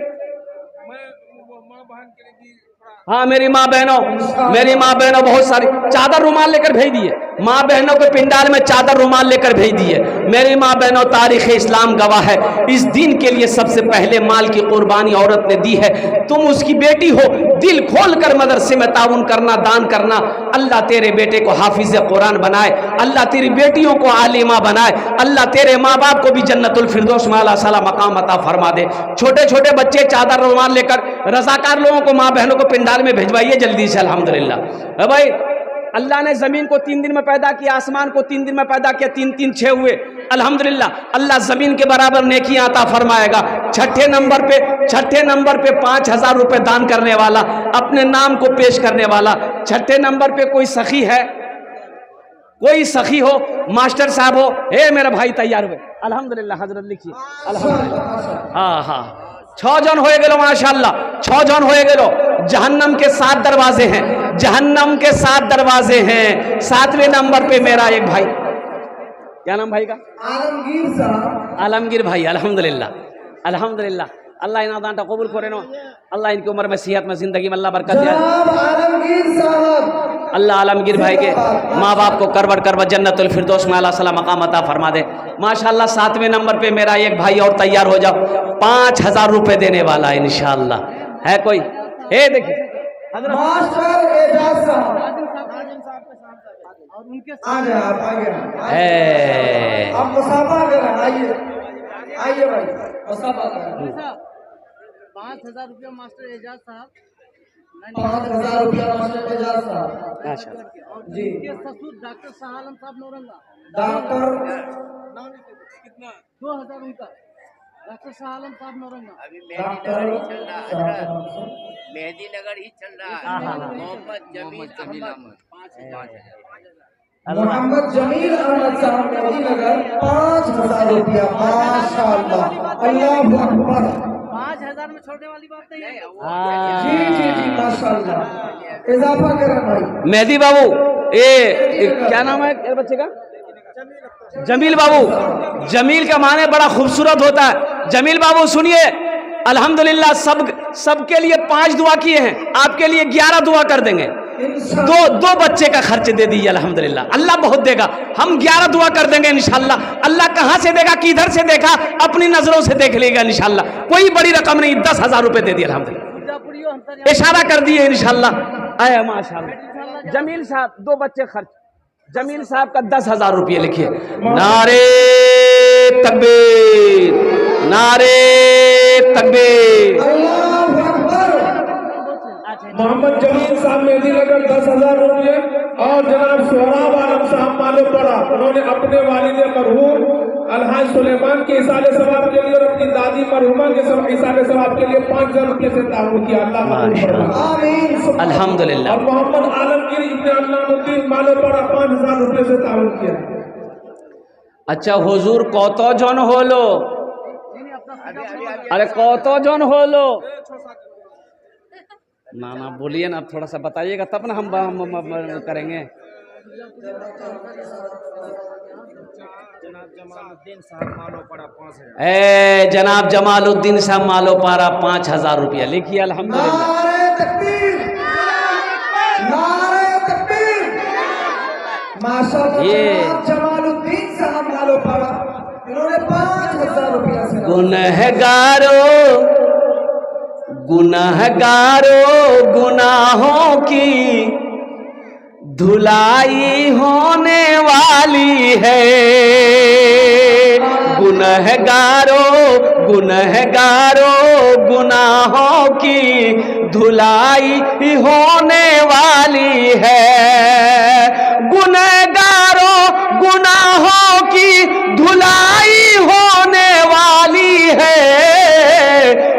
हाँ मेरी माँ बहनों बहुत सारी चादर रुमाल लेकर भेज दिए, माँ बहनों के पिंडाल में चादर रुमाल लेकर भेज दिए। मेरी माँ बहनों, तारीख इस्लाम गवाह है, इस दिन के लिए सबसे पहले माल की कुर्बानी औरत ने दी है। तुम उसकी बेटी हो, दिल खोल कर मदरसे में ताउन करना, दान करना। अल्लाह तेरे बेटे को हाफिज कुरान बनाए, अल्लाह तेरी बेटियों को आलिमा बनाए, अल्लाह तेरे माँ बाप को भी जन्नतुल फिरदौस में आला साला मकाम अता फरमा दे। छोटे छोटे बच्चे चादर रुमाल लेकर रजाकार लोगों को, माँ बहनों को पिंडाल में भिजवाइए जल्दी से। अल्हम्दुलिल्लाह भाई, अल्लाह ने जमीन को 3 दिन में पैदा किया, आसमान को 3 दिन में पैदा किया, 3 3 6 हुए। अल्हम्दुलिल्लाह, अल्लाह जमीन के बराबर नेकियां अता फरमाएगा। छठे नंबर पे 5000 रुपए दान करने वाला, अपने नाम को पेश करने वाला। छठे नंबर पे कोई सखी है, कोई सखी हो, मास्टर साहब हो, हे मेरा भाई तैयार हुए। अल्हम्दुलिल्लाह, हजरत लिखिए अल्हम्दुलिल्लाह। हाँ हाँ 6 जन हो गए माशाअल्लाह, 6 जन हो गए। जहन्नम के 7 दरवाजे हैं, जहन्नम के 7 दरवाजे हैं। 7वें नंबर पे मेरा एक भाई, क्या नाम भाई का? आलमगीर साहब। आलमगीर भाई। अल्हम्दुलिल्लाह अल्हम्दुलिल्लाह, अल्लाह इना दान कबूल करे नो, अल्लाह इनकी उम्र में सेहत में जिंदगी में अल्लाह बरकत दे। आलमगीर साहब, अल्लाह आलमगीर भाई के माँ बाप को करबट जन्नतुल फिरदौस में आला सला मकाम अता फरमा दे। माशाअल्लाह 7वें नंबर पे मेरा एक भाई और तैयार हो जाओ, 5000 रुपए देने वाला है इंशाअल्लाह। है कोई? हे देखिए मास्टर एजाज साहब और उनके आगे आप मुसाफा करें। आइए भाई, मुसाफा करें। 5000 रुपया मास्टर एजाज साहब, 5000 रुपया मास्टर एजाज साहब जी। उनके ससुर डॉक्टर शाह आलम साहब नौरंगा, डॉक्टर कितना 2000 उनका, डॉक्टर शाह आलम साहब नौरंगा। अभी मेहदी नगर ही चल रहा है। मोहम्मद जमील अहमद साहब मेहदी नगर 5000 रुपया। माशाअल्लाह, अल्लाह अकबर। 5000 में छोड़ने वाली बात नहीं है। जी माशाअल्लाह, इजाफा करें भाई। मेहदी बाबू, ये क्या नाम है बच्चे का? जमील बाबू। जमील का माने बड़ा खूबसूरत होता है। जमील बाबू सुनिए, अल्हम्दुलिल्लाह सबके लिए 5 दुआ किए हैं, आपके लिए 11 दुआ कर देंगे। दो बच्चे का खर्च दे दीजिए अल्हम्दुलिल्लाह, अल्लाह बहुत देगा। हम 11 दुआ कर देंगे इंशाअल्लाह। अल्लाह कहाँ से देगा, किधर से देखा, अपनी नजरों से देख लेगा इंशाअल्लाह। कोई बड़ी रकम नहीं, 10,000 रुपए दे दिए अल्हम्दुलिल्लाह, इशारा कर दिए इंशाअल्लाह। आया माशाअल्लाह। जमील साहब 2 बच्चे खर्च, जमील साहब का 10,000 रुपये लिखिए। नारे तकबीर, नारे तकबीर। मोहम्मद जमील साहब मेहदी नगर 10,000 रुपये। और जनाब सोहराब आलम साहब मालूम पड़ा, उन्होंने अपने वालिद मरहूम अलहाज सुलेमान के इसाले सवाब के लिए और अपनी दादी मरहुमा के इसाले सवाब के लिए 5000 रुपये से ताउन किया। अल्लाह अल्हम्दुलिल्लाह। और मोहम्मद आलमगीर इब्ने अल्लामुद्दीन मालूम पड़ा 5000 रुपये से ताउन किया। अच्छा हुजूर कतो जन होलो? अरे कतो जन होलो? ना बोलिए ना, आप थोड़ा सा बताइएगा तब ना हम करेंगे। जनाब जमालुद्दीन साहब मालो पारा 5000 रुपया लिखिए अल्हम्दुलिल्लाह। ये जमालुद्दीन साहब मालो पारा, इन्होंने 5000 रुपया से गुनहगारों गुनाहों की धुलाई होने वाली है। गुनहगारों गुनाहों की धुलाई होने वाली है। गुनहगारों गुनाहों की धुलाई होने वाली है,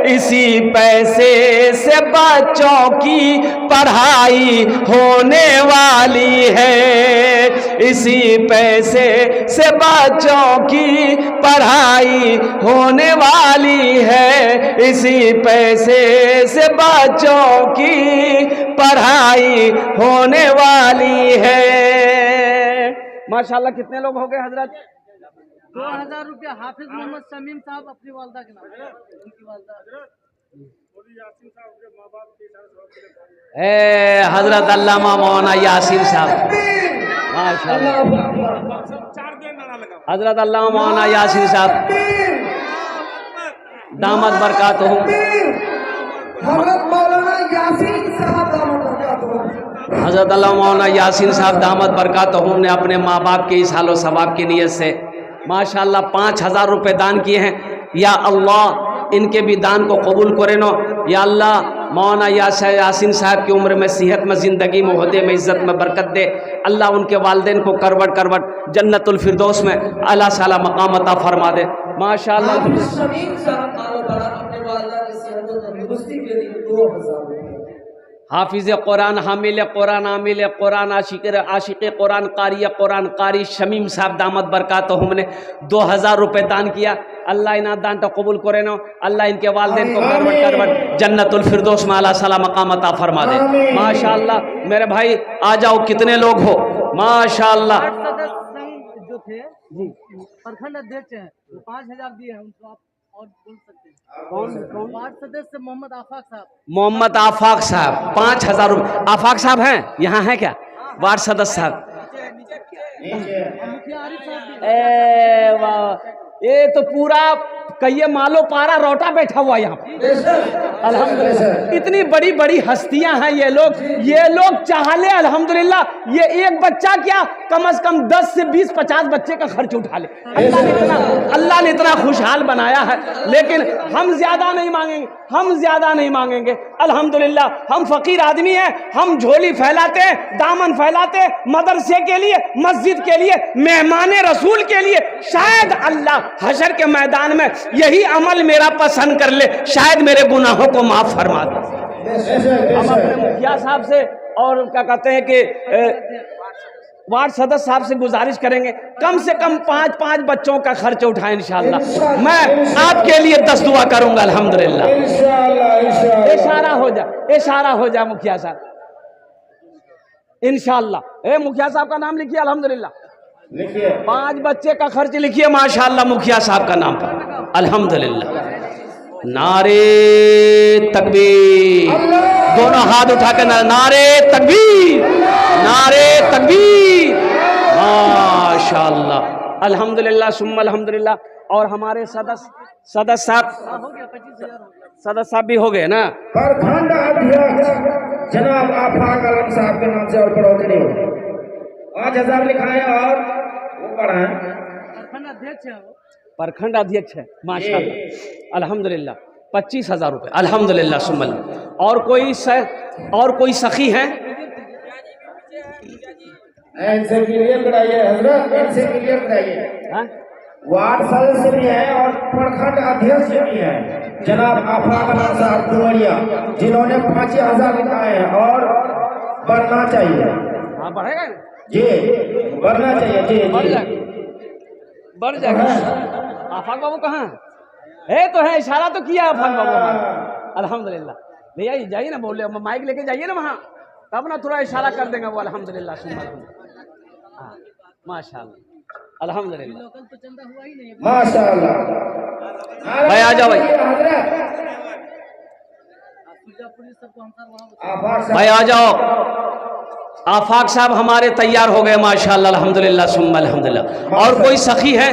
इसी पैसे से बच्चों की पढ़ाई होने वाली है, इसी पैसे से बच्चों की पढ़ाई होने वाली है, इसी पैसे से बच्चों की पढ़ाई होने वाली है। माशाल्लाह कितने लोग हो गए हजरत? 2000 रुपया हाफिज मोहम्मद शमीम साहब अपनी वालदा के नाम, उनकी वालदा। हजरत अल्लामा मौलाना यासीन साहब, माशाल्लाह हजरत अल्लामा मौलाना यासीन साहब दामद बरकातहू, हजरत मौलाना यासीन साहब दामद बरकातहू, हजरत अल्लामा मौलाना यासीन साहब दामद बरकातहू ने अपने माँ बाप के इस हालो सवाब की नीयत से माशाल्लाह 5000 रुपये दान किए हैं। या अल्लाह इनके भी दान को कबूल करे नो। या अल्लाह मौलाना यासीन साहब की उम्र में, सेहत में, ज़िंदगी में, ओहदे में, इज़्ज़त में बरकत दे। अल्लाह उनके वालिदैन को करवट करवट जन्नतुल फिरदौस में अला साला मकाम अता फरमा दे। माशाल्लाह शमीम साहब अपने वालदा की सेहत और तंदुरुस्ती के लिए 2000 रुपया। हाफिज कुरान, हामिल कुरान, आमिल कुरान, आशिक कुरान, कारी शमीम साहब दामद बरकातहू ने 2000 रुपये दान किया। अल्लाह इना दान तो कबूल करे नो। अल्लाह इनके वालिदैन को करवट करवट जन्नतुल फिरदौस में अला साला मकाम अता फरमा दे। माशाल्लाह मेरे भाई आ जाओ, कितने लोग हो? माशाल्लाह सदस्य संघ जो थे जी प्रखंड अध्यक्ष हैं, वो 5000 दिए हैं, उनको आप और बोल सकते हैं। कौन? वार्ड सदस्य मोहम्मद आफाक साहब। मोहम्मद आफाक साहब 5000 रुपये। आफाक साहब हैं यहाँ हैं क्या? वार्ड सदस्य साहब। मुखिया आरिफ साहब भी। वाह, ये तो पूरा कहिए मालो पारा रोटा बैठा हुआ यहाँ पे। अल्हम्दुलिल्लाह इतनी बड़ी बड़ी हस्तियां हैं ये लोग चाह ले अल्हम्दुलिल्लाह ये एक बच्चा क्या कम से कम 10 से 20 50 बच्चे का खर्च उठा ले। अल्लाह ने इतना खुशहाल बनाया है। लेकिन हम ज्यादा नहीं मांगेंगे, अल्हम्दुलिल्लाह हम फकीर आदमी हैं। हम झोली फैलाते हैं, दामन फैलाते हैं मदरसे के लिए, मस्जिद के लिए, मेहमान रसूल के लिए। शायद अल्लाह हशर के मैदान में यही अमल मेरा पसंद कर ले, शायद मेरे गुनाहों को माफ फरमा दे। हम अपने मुखिया साहब से और क्या कहते हैं कि वार्ड सदस्य साहब से गुजारिश करेंगे कम से कम 5 बच्चों का खर्च उठाएं इंशाअल्लाह। मैं आपके लिए 10 दुआ करूंगा अल्हम्दुलिल्लाह। इशारा हो जा मुखिया साहब इंशाअल्लाह। मुखिया साहब का नाम लिखिए अल्हम्दुलिल्लाह। 5 बच्चे का खर्च लिखिए माशाअल्लाह मुखिया साहब का नाम पर अल्हम्दुलिल्लाह। नारे तकबीर, दोनों हाथ उठा कर नारे तकबीर, नारे तकबीर। माशाअल्लाह अल्हम्दुलिल्लाह सुम्मा अल्हम्दुलिल्लाह। और हमारे सदस्य साहब भी हो गए ना। प्रखंड अध्यक्ष जनाब आफाक आलम साहब के नाम से और बढ़ोतरी नहीं होगी। 5000 लिखाए और वो बढ़ाएं। प्रखंड अध्यक्ष है वो। प्रखंड अध्यक्ष है माशाअल्लाह अल्हम्दुलिल्लाह। 25,000 रुपये अल्हम्दुलिल्लाह सुम्मल। और कोई सखी है? इनसे क्लियर कराइए हजरत, इनसे क्लियर कराइए। वार्ड सदस्य भी है और प्रखंड अध्यक्ष भी है जनाब आफाक आलम साहब दुवरिया, जिन्होंने 5000 लिखाए हैं और बढ़ना चाहिए। हाँ बढ़ेगा जी, बढ़ना चाहिए। जी बढ़ जाएगा। आफाक बाबू कहाँ है? तो है, इशारा तो किया आफाक बाबू हमारा अल्हम्दुलिल्लाह। भैया जाइए ना, बोले माइक लेके जाइए ना वहाँ, तब ना थोड़ा इशारा कर देंगे वो अल्हम्दुलिल्लाह सुम्मा। हाँ माशाअल्लाह अल्हम्दुलिल्लाह। लोकल तो चंदा हुआ ही नहीं। माशाअल्लाह। भाई आ जाओ भाई, भाई आ जाओ। आफाक साहब हमारे तैयार हो गए माशाअल्लाह अल्हम्दुलिल्लाह सुम्मा अल्हम्दुलिल्लाह। और कोई सखी है?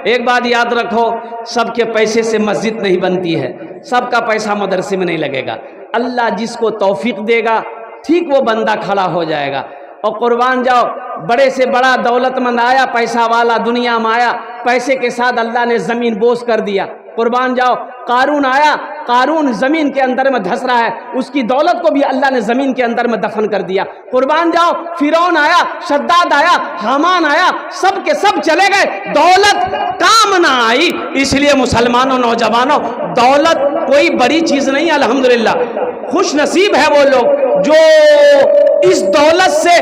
एक बात याद रखो, सबके पैसे से मस्जिद नहीं बनती है, सबका पैसा मदरसे में नहीं लगेगा। अल्लाह जिसको तौफीक देगा ठीक वो बंदा खड़ा हो जाएगा। और कुर्बान जाओ, बड़े से बड़ा दौलतमंद आया, पैसा वाला दुनिया में आया, पैसे के साथ अल्लाह ने ज़मीन बोझ कर दिया, कुर्बान जाओ। कारून आया, कारून जमीन के अंदर में धंस रहा है, उसकी दौलत को भी अल्लाह ने जमीन के अंदर में दफन कर दिया। कुर्बान जाओ, फिरौन आया, शद्दाद आया, हामान आया, सब के सब चले गए, दौलत काम ना आई। इसलिए मुसलमानों, नौजवानों, दौलत कोई बड़ी चीज नहीं। अल्हम्दुलिल्लाह खुश नसीब है वो लोग जो इस दौलत से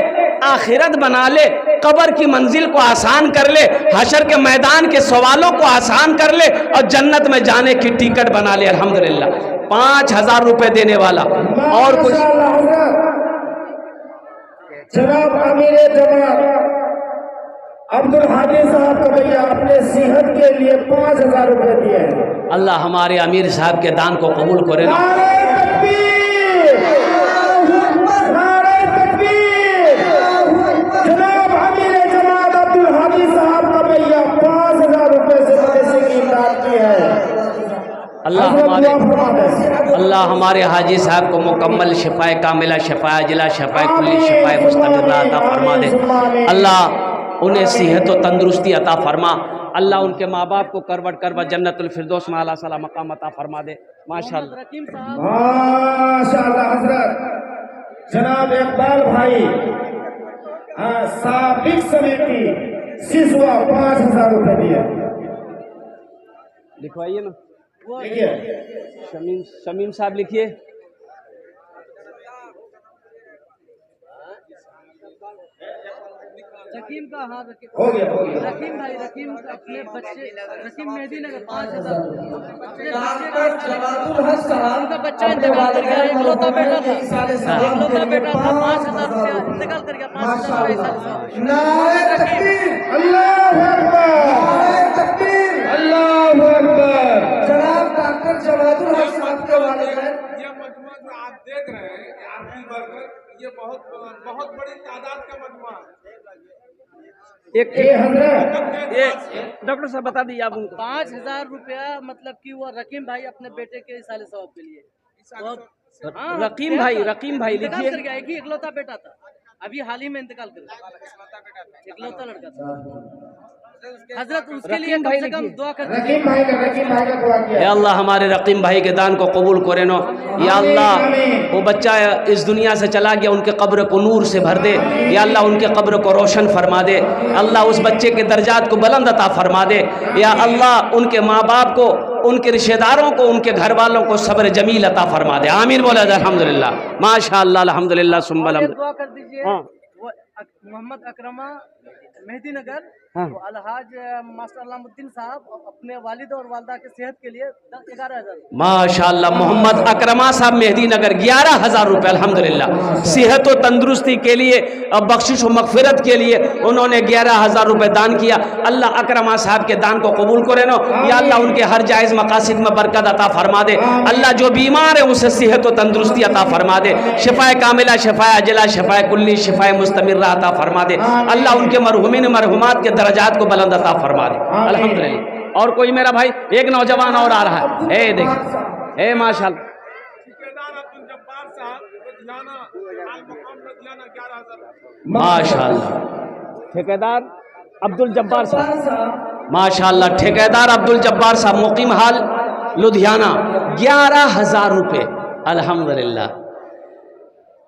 आखिरत बना ले, कब्र की मंजिल को आसान कर ले, हशर के मैदान के सवालों को आसान कर ले और जन्नत में जाने की टिकट बना ले। अल्हम्दुलिल्लाह 5,000 रुपए देने वाला और कुछ। जनाब अमीर जमात अब्दुल हादी साहब को भैया अपने सेहत के लिए 5,000 रुपए दिए हैं। अल्लाह हमारे अमीर साहब के दान को कबूल करे ना। जनाब अमीर जमात अब्दुल हादी साहब का भैया 5,000 रुपए से मदरसे की इमदाद की है। अल्लाह हमारे हाजी साहब को मुकम्मल शिफाए कामिला, शिफाए जिला, शिफाए कुल्ली, शिफाए मुस्तमिर्रा अता फरमा दे। अल्लाह उन्हें सेहत और तंदुरुस्ती अता फरमा। अल्लाह उनके माँ बाप को करवट करवट जन्नतुल फिरदौस में आला सला मकाम अता फरमा दे। माशाअल्लाह माशाअल्लाह हजरत जनाब इकबाल भाई साबिक समिति सिसवा 5,000 रुपए दिए। लिखवाइए ना, देखिए शमीम साहब लिखिए। रकीम का हाँ हो गया रकीम भाई, रकीम अपने बच्चे, रकीम मेहदी नगर 5,000 उनका बच्चा इंतकाल कर गया, इकलौता बेटा था, इकलौता बेटा था, 5,000 रुपया इंतकाल कर गया, 5,000 रुपया। अल्लाहु अकबर, अल्लाहु अकबर। जनाब डॉक्टर जवादुल हक साहब के वालिदैन, ये मजमा जो आप देख रहे हैं आरती वर्कर, ये बहुत बड़ी तादाद का मजमा है। एक डॉक्टर साहब बता दीजिए आप उनको। 5,000 रुपया मतलब कि वो रकीम भाई अपने बेटे के इसाले सवाब के लिए। हाँ, रकीम भाई इंतकाल लिखिए। कर गया, एक ही इकलौता बेटा था, अभी हाल ही में इंतकाल कर गया, इकलौता लड़का था। हजरत उसके लिए कम से कम दुआ कर दीजिए। रकीम भाई का दुआ किया। या अल्लाह हमारे रकीम भाई के दान को कबूल करे नो। या अल्लाह वो बच्चा इस दुनिया से चला गया, उनके कब्र को नूर से भर दे। या अल्लाह उनके कब्र को रोशन फरमा दे। अल्लाह उस बच्चे के दर्जात को बुलंद अता फरमा दे। या अल्लाह उनके माँ बाप को, उनके रिश्तेदारों को, उनके घर वालों को सब्र जमील अता फरमा दे। आमीन बोला जाए। अल्हम्दुलिल्लाह माशाअल्लाह अल्हम्दुलिल्लाह सुम्मा दुआ कर दीजिए। हाँ। वो मोहम्मद अकरमा मेहदी नगर, हाँ। वो अलहाज मास्टर अलामुद्दीन साहब अपने वालिद और वालदा के सेहत के लिए 11,000। माशाअल्लाह मोहम्मद अकरमा साहब मेहदी नगर 11,000 रुपये अल्हम्दुलिल्लाह सेहत और तंदुरुस्ती के लिए और बख्शिश व मगफिरत के लिए उन्होंने 11,000 रुपये दान किया। अल्लाह अकरमा साहब के दान को कबूल करे नो। या अल्लाह उनके हर जायज़ मकासिद में बरकत अता फरमा दे। अल्लाह जो बीमार है उसे सेहत और तंदुरुस्ती अता फरमा दे। शिफाए कामिला, शिफाए अजला, शिफाए कुल्ली, शिफाए मुस्तमिर्रा अता फरमा दे। अल्लाह उनके मरहुमीन मरहुमात के दर्जात को बुलंद अता फरमा दे। अल्हम्दुलिल्लाह। और कोई मेरा भाई एक नौजवान और आ रहा है, ए देखिए, ए माशाअल्लाह। ठेकेदार अब्दुल जब्बार साहब लुधियाना, आल मकाम लुधियाना 11,000। माशाअल्लाह ठेकेदार अब्दुल जब्बार साहब, माशाअल्लाह ठेकेदार अब्दुल जब्बार साहब मुकीम हाल लुधियाना 11,000 रुपये अल्हम्दुलिल्लाह।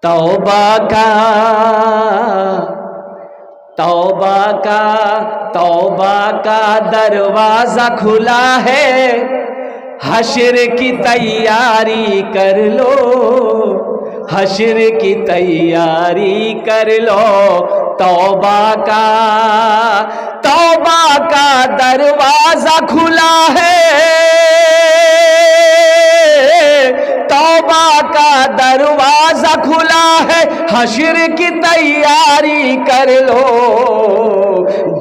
तौबा का दरवाजा खुला है, हश्र की तैयारी कर लो, हश्र की तैयारी कर लो। तौबा का दरवाजा खुला है, तौबा का दरवाजा खुला है, हश्र की तैयारी कर लो।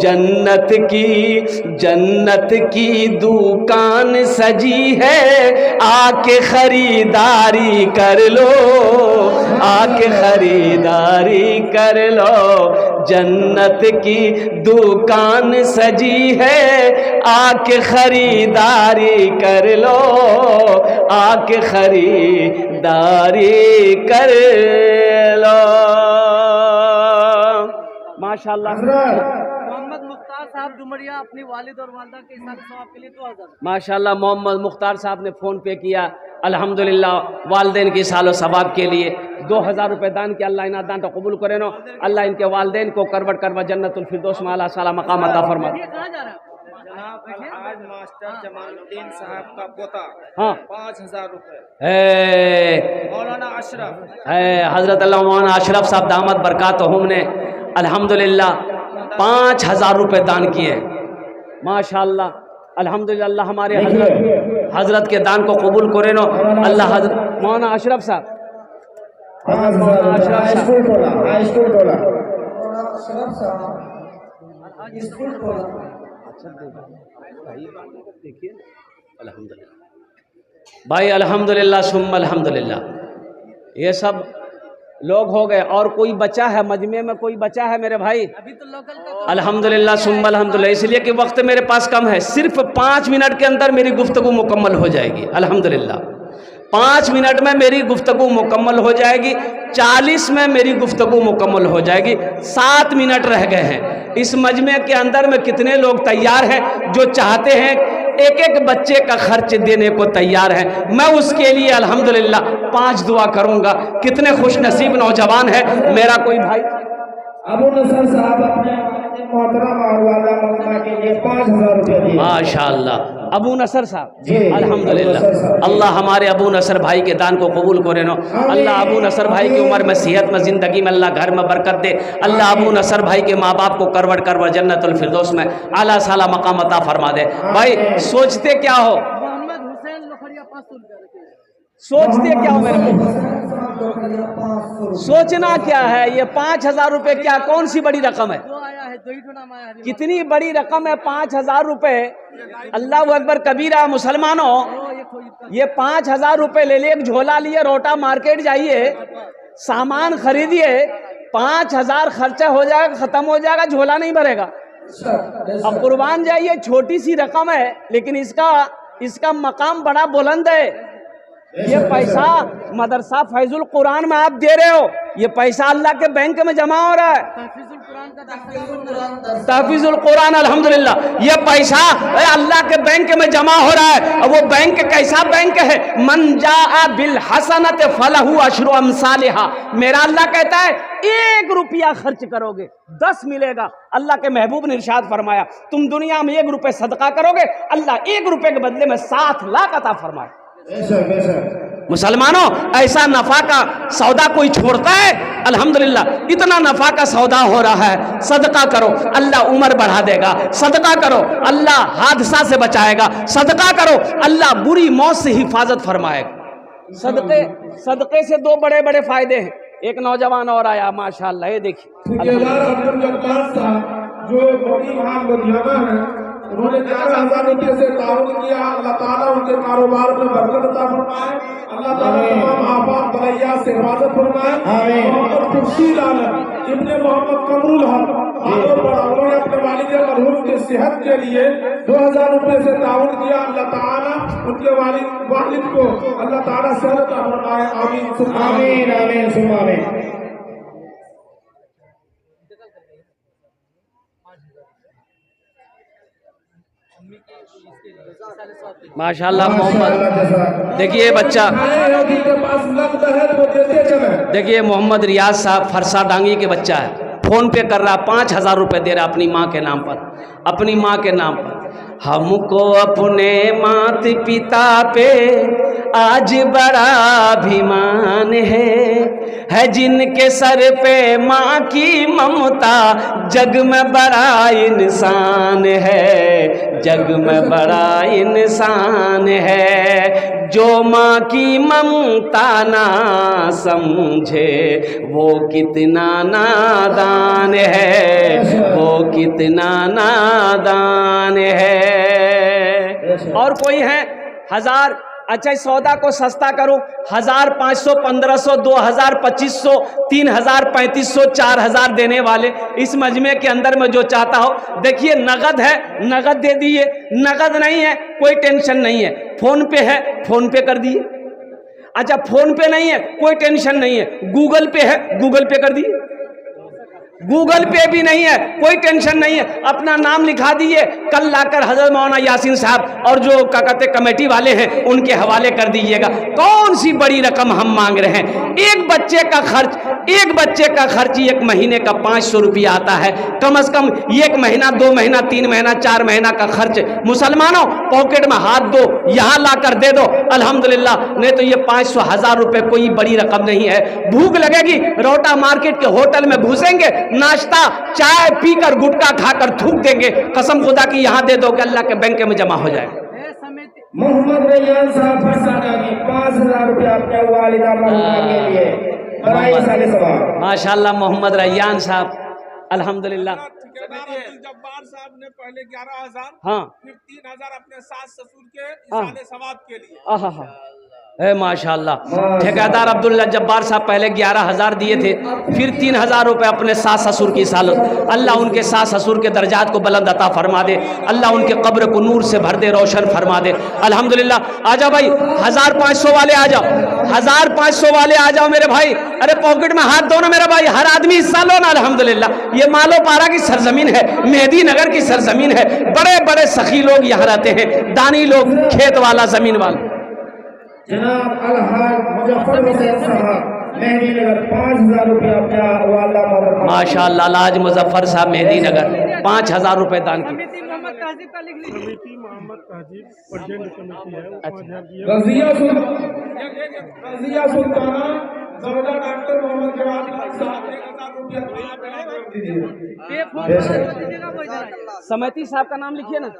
जन्नत की दुकान सजी है, आके खरीदारी कर लो, आके खरीदारी कर लो। जन्नत की दुकान सजी है, आके खरीदारी कर लो, आके खरीदारी कर लो। माशाअल्लाह। मोहम्मद मुख्तार साहब डुमरिया अपनी वालिद और वालदा के इसाले सवाब के लिए 2000। माशाल्लाह मोहम्मद मुख्तार साहब ने फ़ोन पे किया, अल्हम्दुलिल्लाह वालदेन की सालो सवाब के लिए 2000 रुपये दान किया। अल्लाह इना दान तो कबूल करे नो। अल्लाह इनके वालदेन को करवट करवा जन्नतुल फिरदौस में आला साला मकाम अता फरमा। ये कहाँ जा रहा है? आज मास्टर जमालुद्दीन साहब का पोता हाँ 5000 रुपए। मौलाना हज़रत अल्लाह मौलाना अशरफ साहब दामद बरकातहुम ने अल्हम्दुलिल्लाह 5000 रुपये दान किए। माशाल्लाह अल्हम्दुलिल्लाह हमारे हजरत के दान को कबूल करे नो। अल्लाह हजरत मौलाना अशरफ साहब देखिए अल्हम्दुलिल्लाह भाई, अल्हम्दुलिल्लाह सुम्मा अल्हम्दुलिल्लाह। ये सब लोग हो गए और कोई बचा है मजमे में, कोई बचा है मेरे भाई? अभी तो लोकल का अल्हम्दुलिल्लाह सुम्मा अल्हम्दुलिल्लाह। इसलिए कि वक्त मेरे पास कम है, सिर्फ 5 मिनट के अंदर मेरी गुफ्तगू मुकम्मल हो जाएगी। अल्हम्दुलिल्लाह 5 मिनट में मेरी गुफ्तगू मुकम्मल हो जाएगी, 40 में मेरी गुफ्तगू मुकम्मल हो जाएगी। 7 मिनट रह गए हैं। इस मजमे के अंदर में कितने लोग तैयार हैं जो चाहते हैं एक एक बच्चे का खर्च देने को तैयार हैं? मैं उसके लिए अल्हम्दुलिल्लाह 5 दुआ करूंगा। कितने खुश नसीब नौजवान है मेरा कोई भाई। अबू नसर साहब अपने मोहतरम और वाला मौका के लिए 5000 रुपये दिए। माशाअल्लाह अबू नसर साहब जी, अल्हम्दुलिल्लाह। अबू नसर साहब। अल्लाह हमारे अबू नसर भाई के दान को कबूल करे नो। अल्लाह अबू नसर भाई की उम्र में, सेहत में, ज़िंदगी में अल्लाह घर में बरकत दे। अल्लाह अबू नसर भाई के माँ बाप को करवट करवट जन्नतुल फिरदौस में आला साला मकाम अता फरमा दे। भाई सोचते क्या हो, मोहम्मद हुसैन लोखड़िया 500 रुपया रखे। सोचते क्या हो मेरे को? सोचना क्या है? ये 5000 रुपये क्या कौन सी बड़ी रकम है? जो आया है दो ही ठो नाम आया है। कितनी बड़ी रकम है 5000 रुपये। अल्लाह अकबर कबीरा। मुसलमानों ये 5000 रुपये ले लिए, एक झोला लिए, रोटा मार्केट जाइए, सामान खरीदिए, 5000 खर्चा हो जाएगा, खत्म हो जाएगा, झोला नहीं भरेगा। अब कुर्बान जाइए, छोटी सी रकम है लेकिन इसका मकाम बड़ा बुलंद है। ये पैसा मदरसा फैजुल कुरान में आप दे रहे हो, ये पैसा अल्लाह के बैंक में जमा हो रहा है। तहफीजुल कुरान अल्हम्दुलिल्लाह, ये पैसा अल्लाह के बैंक में जमा हो रहा है। और वो बैंक कैसा बैंक है? मन जाअ बिल हसनत फलहु अशरु अमसालिहा। मेरा अल्लाह कहता है 1 रुपया खर्च करोगे 10 मिलेगा। अल्लाह के महबूब ने इरशाद फरमाया तुम दुनिया में 1 रुपये सदका करोगे, अल्लाह 1 रुपये के बदले में 7 लाख अता फरमाए। मुसलमानों ऐसा नफा का सौदा कोई छोड़ता है? अल्हम्दुलिल्लाह इतना नफा का सौदा हो रहा है। सदका करो अल्लाह उम्र बढ़ा देगा, सदका करो अल्लाह हादसा से बचाएगा, सदका करो अल्लाह बुरी मौत से हिफाजत फरमाएगा। सदके से 2 बड़े बड़े फायदे हैं। एक नौजवान और आया माशाअल्लाह, ये देखिए ठेकेदार अब्दुल जब्बार साहब जो बड़ी महान लुधियाना है, उन्होंने 11000 रुपये से ताउन किया। अल्लाह ताला उनके कारोबार में बरकत अता फरमाए। अल्लाह ताला तमाम आफात बलैया से हिफाजत फरमाए। मोहम्मद खुर्शीद आलम इब्ने मोहम्मद कमरुल हक उन्होंने अपने वालिद मरहूम की सेहत के लिए 2000 रुपये से ताउन किया। अल्लाह ताला उनके वालिद को अल्लाह ताला सेहत अता फरमाए। आमीन आमीन आमीन आमीन। माशाल्लाह मोहम्मद। देखिए बच्चा, देखिए मोहम्मद रियाज साहब फरसा डांगी के बच्चा है, फ़ोन पे कर रहा, 5000 रुपये दे रहा अपनी माँ के नाम पर, अपनी माँ के नाम पर। हमको अपने माता पिता पे आज बड़ा अभिमान है जिनके सर पे माँ की ममता, जग में बड़ा इंसान है, जग में बड़ा इंसान है। जो माँ की ममता ना समझे वो कितना नादान है, वो कितना नादान है। और कोई है 1000, अच्छा इस सौदा को सस्ता करो, 1000, 500, 1500, 2000, 2500, 3000, 3500, 4000 देने वाले इस मजमे के अंदर में जो चाहता हो। देखिए नगद है, नगद दे दिए, नगद नहीं है कोई टेंशन नहीं है, फोन पे है फोन पे कर दिए। अच्छा फोन पे नहीं है कोई टेंशन नहीं है, गूगल पे है गूगल पे कर दिए। गूगल पे भी नहीं है, कोई टेंशन नहीं है, अपना नाम लिखा दीजिए, कल लाकर हजरत मौलाना यासीन साहब और जो क्या कहते कमेटी वाले हैं उनके हवाले कर दीजिएगा। कौन सी बड़ी रकम हम मांग रहे हैं? एक बच्चे का खर्च एक महीने का 500 रुपया आता है, कम से कम 1 महीना 2 महीना 3 महीना 4 महीना का खर्च। मुसलमानों पॉकेट में हाथ दो, यहाँ लाकर दे दो, अल्हम्दुलिल्लाह। नहीं तो ये 500 1000 रुपए कोई बड़ी रकम नहीं है। भूख लगेगी रोटा मार्केट के होटल में घुसेंगे, नाश्ता चाय पीकर गुटखा खाकर थूक देंगे, कसम खुदा की यहाँ दे दो कि अल्लाह के बैंक में जमा हो जाएगा। मोहम्मद रैयान साहब फरसाना की 5000 रुपया आपके वालिदा मरहूमा के लिए बराए साले सवाब। माशाल्लाह मोहम्मद रैयान साहब, अल्हम्दुलिल्लाह। ठेकेदार अब्दुल जब्बार साहब ने पहले 11,000, हाँ फिर 3,000 अपने सास ससुर के इसाले सवाब के लिए। आहा माशाल्लाह। ठेकेदार अब्दुल जब्बार साहब पहले 11,000 दिए थे, फिर 3,000 रुपये अपने सास ससुर की सालत। अल्लाह उनके सास ससुर के दर्जात को बुलंद अता फरमा दे, अल्लाह उनके कब्र को नूर से भर दे, रोशन फरमा दे, अल्हम्दुलिल्लाह। आ जाओ भाई 1500 वाले आ जाओ, 1500 वाले आ जाओ मेरे भाई। अरे पॉकेट में हाथ दो ना मेरा भाई, हर आदमी हिस्सा लो ना, अल्हम्दुलिल्लाह। ये मालो पारा की सरजमीन है, मेहदी नगर की सरजमीन है, बड़े बड़े सखी लोग यहाँ रहते हैं, दानी लोग, खेत वाला जमीन वाला। जनाब अलहाज मुजफ्फर हुसैन साहब मेहदी नगर 5000 रुपया अपना वाला मरहूमा। माशाअल्लाह लाज मुजफ्फर साहब मेहदी नगर 5000 रुपए दान की। रजिया सुल्ताना जवदा डॉक्टर मोहम्मद जवाद साहब 1,000 रुपया समिति साहब का नाम लिखिए ना।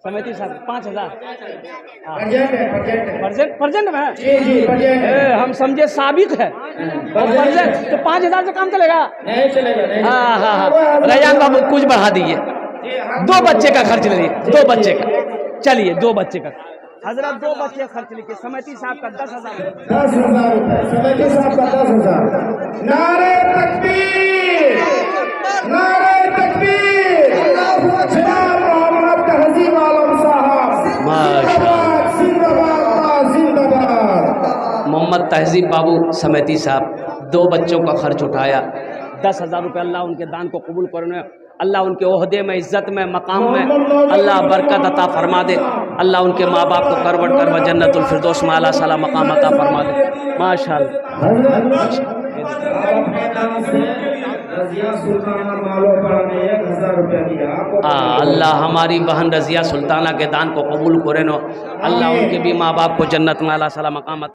समिति साहब 5000 परजेंट में हम समझे साबिक है तो 5000 से काम चलेगा? नहीं चलेगा। हाँ। रैयान बाबू कुछ बढ़ा दीजिए, 2 बच्चे का खर्च लीजिए, 2 बच्चे का, चलिए 2 बच्चे का हजरत 2 बच्चे का खर्च लिखिए। समिति साहब का 10,000 रुपए, समिति साहब का 10,000। नारे तकबीर, नारे तकबीर। जनाब मोहम्मद तहजीब आलम साहब माशाअल्लाह, जिंदाबाद जिंदाबाद। मोहम्मद तहजीब बाबू समिति साहब 2 बच्चों का खर्च उठाया, 10,000 रुपये। अल्लाह उनके दान को कबूल करने, अल्लाह उनके ओहदे में, इज्जत में, मकाम में अल्लाह बरकत अता फरमा दे, अल्लाह उनके माँ बाप को करवट करवा जन्नतुल फिरदौस में आला साला मकाम अता फरमा दे। माशाअल्लाह। अल्लाह हमारी बहन रजिया सुल्ताना के दान को कबूल करे नो, अल्लाह उनके भी माँ बाप को जन्नत में आला साला मकाम